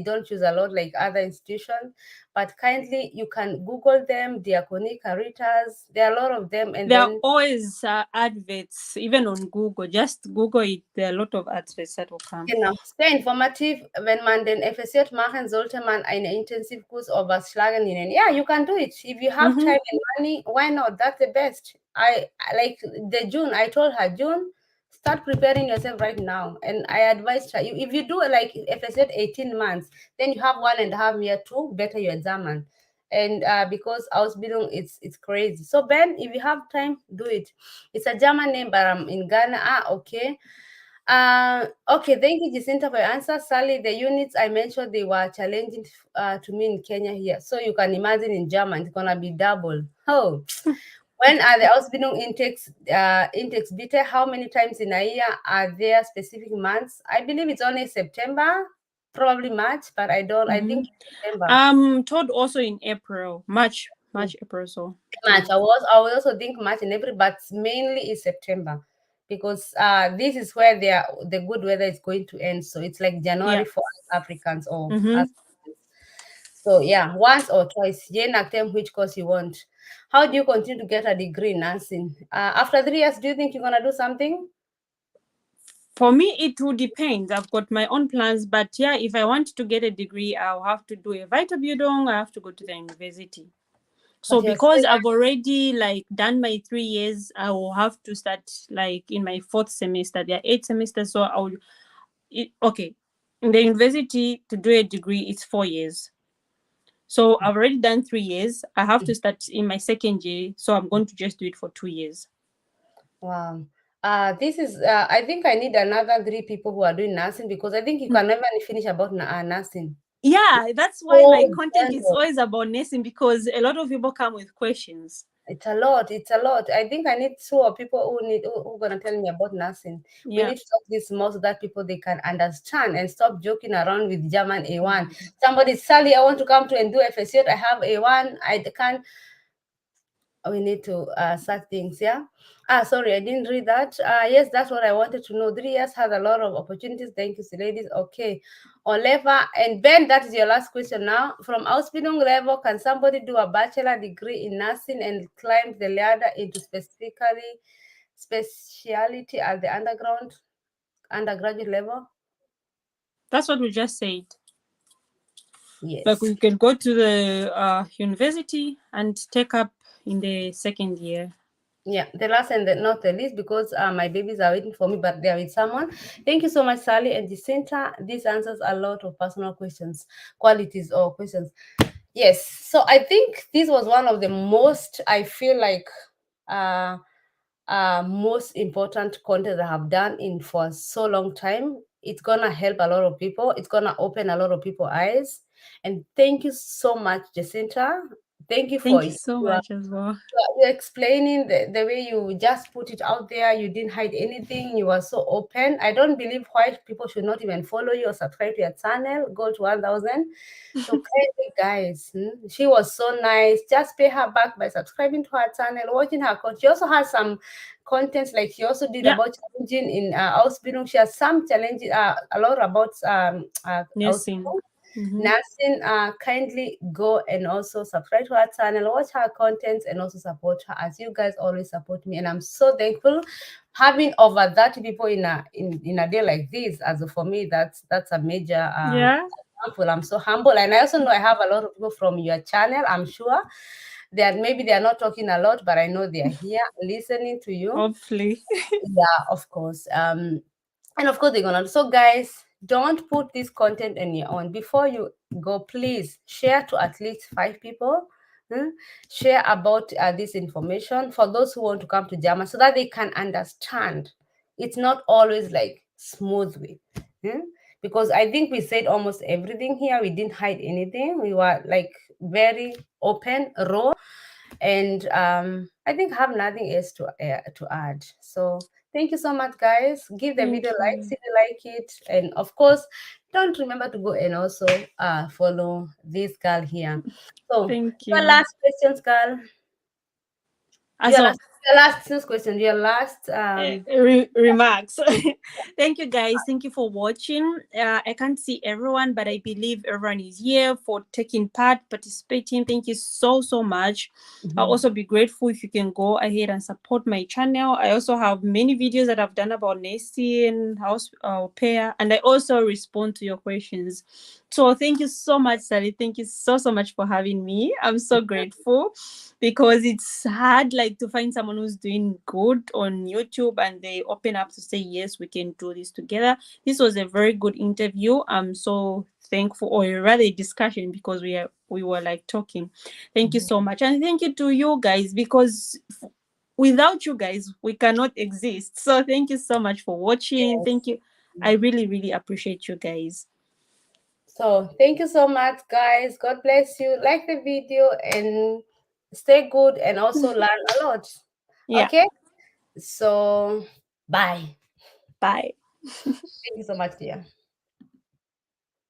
don't choose a lot like other institutions. But kindly, you can Google them, Diakonia, Caritas. There are a lot of them, and There are then always adverts, even on Google. Just Google it. There are a lot of adverts that will come. genau, sehr informativ. Wenn man den FSJ machen, sollte man einen Intensivkurs überschlagen. Yeah, you can do it. If you have Mm-hmm. time and money, why not? That's the best. I like the June. I told her, June, start preparing yourself right now. And I advised her, if you do like FSJ 18 months, then you have 1.5 year to better your German. And because Ausbildung, it's crazy. So Ben, if you have time, do it. It's a German name, but I'm in Ghana. Okay. Okay, thank you, Jacinta, for your answer. Sally, the units I mentioned, they were challenging to me in Kenya here. So you can imagine in German, it's gonna be double. Oh, when are the Ausbildung intakes bitte? How many times in a year are there specific months? I believe it's only September, probably March, but I don't. I think September. I'm told also in April, March, April. So March. I was also think March and April, but mainly is September because this is where the good weather is going to end. So it's like January yeah. for Africans or Mm-hmm. us. So yeah, once or twice. Jane, them which course you want. How do you continue to get a degree in nursing? After 3 years, do you think you're gonna do something? For me, it will depend. I've got my own plans, but yeah, if I want to get a degree, I'll have to do a Weiterbildung. I have to go to the university. So But you're because saying I've already like done my 3 years, I will have to start like in my fourth semester. There are 8 semesters, so okay. In the university to do a degree, it's 4 years. So I've already done 3 years. I have to start in my second year, so I'm going to just do it for 2 years. Wow. This is, I think I need another 3 people who are doing nursing, because I think you can never finish about nursing. Yeah, that's why my Oh, content is always about nursing, because a lot of people come with questions. it's a lot. It's a lot. I think I need 2 people who gonna tell me about nursing. We Yeah. need to talk this more so that people they can understand and stop joking around with German A1. Somebody, Sally, I want to come to and do FSC. I have A1. I can't. We need to search things. Yeah. Sorry, I didn't read that. Yes, that's what I wanted to know. 3 years has a lot of opportunities. Thank you, ladies. Okay. Oleva and Ben, that is your last question now. From Ausbildung level, can somebody do a bachelor degree in nursing and climb the ladder into speciality at the undergraduate level? That's what we just said. Yes. Like we can go to the university and take up in the second year. Yeah, the last and not the least, because my babies are waiting for me, but they are with someone. Thank you so much, Sally and Jacinta. This answers a lot of personal questions, qualities or questions. Yes, so I think this was one of the most, I feel like, most important content I have done in for so long time. It's gonna help a lot of people. It's gonna open a lot of people's eyes. And thank you so much, Jacinta. Thank you for Thank you so your much as well. you're explaining the way you just put it out there. You didn't hide anything. You were so open. I don't believe white people should not even follow you or subscribe to your channel. Go to 1,000. So kindly, guys, she was so nice. Just pay her back by subscribing to her channel, watching her content. She also has some contents like she also did Yeah. about challenging in Ausbildung. She has some challenges, a lot about Nursing. Ausbildung. Mm-hmm. Nursing, kindly go and also subscribe to her channel, watch her contents, and also support her as you guys always support me. And I'm so thankful having over 30 people in a day like this. As for me, that's a major Yeah. example. I'm so humble, and I also know I have a lot of people from your channel. I'm sure that maybe they are not talking a lot, but I know they are here listening to you. Hopefully. Yeah, of course. And of course they're gonna. So guys, don't put this content on your own. Before you go, please share to at least 5 people. Share about this information for those who want to come to German, so that they can understand. It's not always like smooth way. Because I think we said almost everything here. We didn't hide anything. We were like very open, raw, and I think have nothing else to add. So thank you so much, guys. Give the Thank video like you. if you like it, and of course, don't remember to go and also follow this girl here. So Thank your you. last questions, girl. Also, Your last question. Your last remarks. Thank you, guys. Thank you for watching. I can't see everyone, but I believe everyone is here for taking part, participating. Thank you so much. I'll also be grateful if you can go ahead and support my channel. I also have many videos that I've done about nesting, house pair, and I also respond to your questions. So thank you so much, Sally. Thank you so much for having me. I'm so grateful, because it's hard like to find someone who's doing good on YouTube and they open up to say, yes, we can do this together. This was a very good interview. I'm so thankful, or rather a discussion, because we were like talking. Thank you so much. And thank you to you guys, because without you guys we cannot exist. So thank you so much for watching. Yes. Thank you. I really appreciate you guys. So thank you so much, guys. God bless you. Like the video and stay good, and also learn a lot. Yeah. Okay. So bye. Bye. Thank you so much, dear.